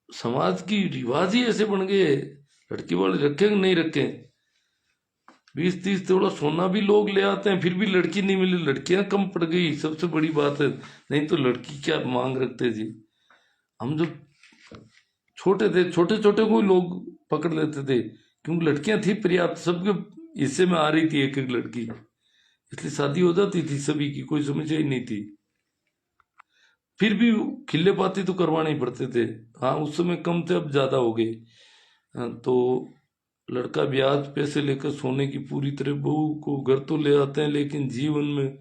समाज की रिवाज ही ऐसे बन गए। लड़की वाले रखें कि नहीं रखें, 20-30 थोड़ा सोना भी लोग ले आते हैं, फिर भी लड़की नहीं मिली, लड़कियां कम पड़ गई, सबसे बड़ी बात है। नहीं तो लड़की क्या मांग रखते जी। हम जब छोटे थे, छोटे छोटे को ही लोग पकड़ लेते थे, क्योंकि लड़कियां थी पर्याप्त, सबके हिस्से में आ रही थी एक एक लड़की, इसलिए शादी हो जाती थी सभी की, कोई समस्या ही नहीं थी। फिर भी खिल्ले पाती तो करवाने ही पड़ते थे। हाँ, उस समय कम थे, अब ज्यादा हो गए। हाँ, तो लड़का ब्याज पैसे लेकर सोने की पूरी तरह बहू को घर तो ले आते हैं, लेकिन जीवन में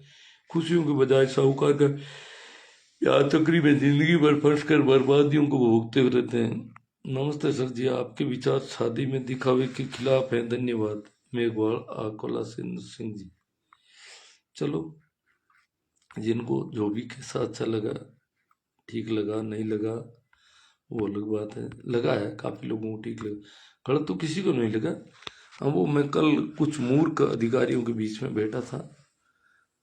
खुशियों के बजाय साहूकार का ब्याज तकरीबन जिंदगी भर फंस कर बर्बादियों को भोगते हुए रहते हैं। नमस्ते सर जी, आपके विचार शादी में दिखावे के खिलाफ हैं, धन्यवाद। मेघवाल आकोला सिंह जी। चलो, जिनको जो भी कैसा अच्छा लगा, ठीक लगा नहीं लगा वो अलग बात है। लगा है काफी लोगों को ठीक लगा, गलत तो किसी को नहीं लगा। हाँ, वो मैं कल कुछ मूर्ख अधिकारियों के बीच में बैठा था,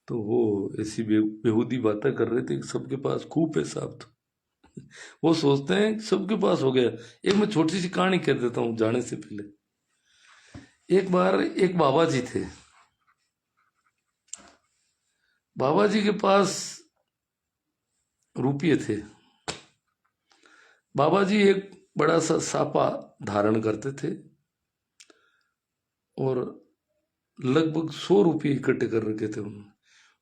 तो वो ऐसी बेहूदी बातें कर रहे थे कि सबके पास खूब पैसा, अब तो वो सोचते हैं कि सबके पास हो गया। एक मैं छोटी सी कहानी कह देता हूँ जाने से पहले। एक बार एक बाबा जी थे, बाबा जी के पास रुपये थे। बाबा जी एक बड़ा सा सापा धारण करते थे और लगभग 100 रुपये इकट्ठे कर रखे थे उन्होंने।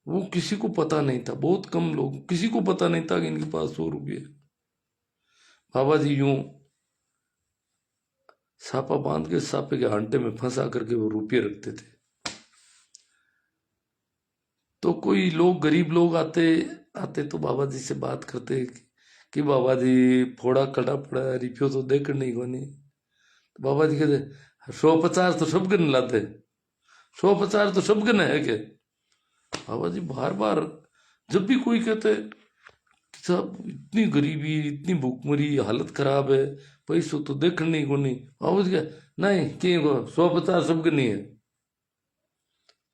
वो किसी को पता नहीं था, बहुत कम लोग, किसी को पता नहीं था कि इनके पास 100 रुपये। बाबा जी यूं सापा बांध के सापे के आंटे में फंसा करके वो रुपये रखते थे। तो कोई लोग, गरीब लोग आते आते तो बाबा जी से बात करते कि बाबा जी फोड़ा कटा पड़ा है, रिपियो तो देख नहीं कोनी। तो बाबा जी कहते 150 तो सब गन लाते, 150 तो सब गन है के। बाबा जी बार बार जब भी कोई कहते कि साहब इतनी गरीबी, इतनी भूखमरी, हालत खराब है, पैसों तो देख नहीं कोनी, बाबा जी कहे नहीं कि 150 सब गन है।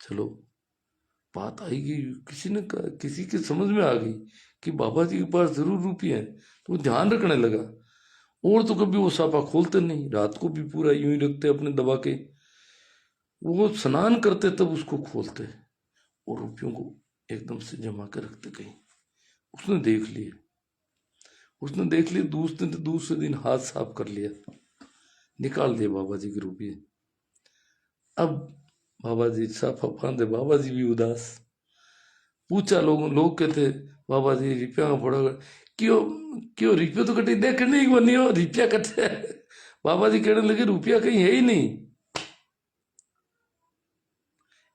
चलो, बात आएगी, किसी ने कहा, किसी के समझ में आ गई कि बाबा जी के पास जरूर रुपये हैं, तो वो ध्यान रखने लगा। और तो कभी वो सापा खोलते नहीं, रात को भी पूरा यूं ही रखते अपने दबा के। वो स्नान करते तब उसको खोलते और रुपयों को एकदम से जमा कर रखते कहीं। उसने देख लिए, उसने देख लिए, दूसरे दिन हाथ साफ कर लिया, निकाल दिए बाबा जी के रुपये। अब बाबा जी साफा फांदे, बाबा जी भी उदास। पूछा लोगों, लोग कहते बाबा जी रुपया का फोड़ा क्यों, क्यों रुपये तो कटे देख नहीं को नहीं हो, रुपया कटे है। बाबा जी कहने लगे रुपया कहीं है ही नहीं।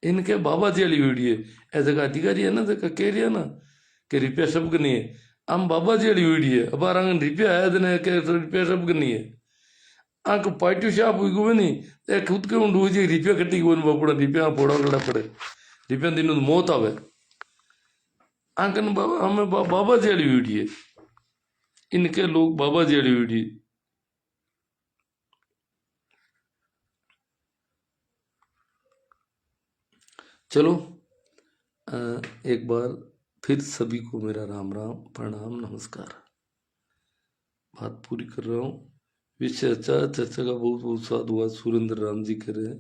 इनके बाबा जी वाली वीडियो ऐसे का अधिकारी है ना, तो कह रही है ना कि रुपया सब नहीं है। हम बाबा जी वाली वीडियो अब आंगन रुपया है तो रुपया सब नहीं है। आंक पार्टी शाप हुई गो नहीं, खुद के उन जी रुपया कटी गो बापड़ा, रुपया फोड़ा कड़ा पड़े, रुपया दिन मौत आवे। आंकन बाबा हमें बाबा जी वाली वीडियो, इनके लोग बाबा जी वाली वीडियो। चलो, एक बार फिर सभी को मेरा राम राम, प्रणाम, नमस्कार। बात पूरी कर रहा हूँ। विषय अच्छा, चर्चा का बहुत बहुत स्वाद हुआ, सुरेंद्र राम जी कह रहे हैं।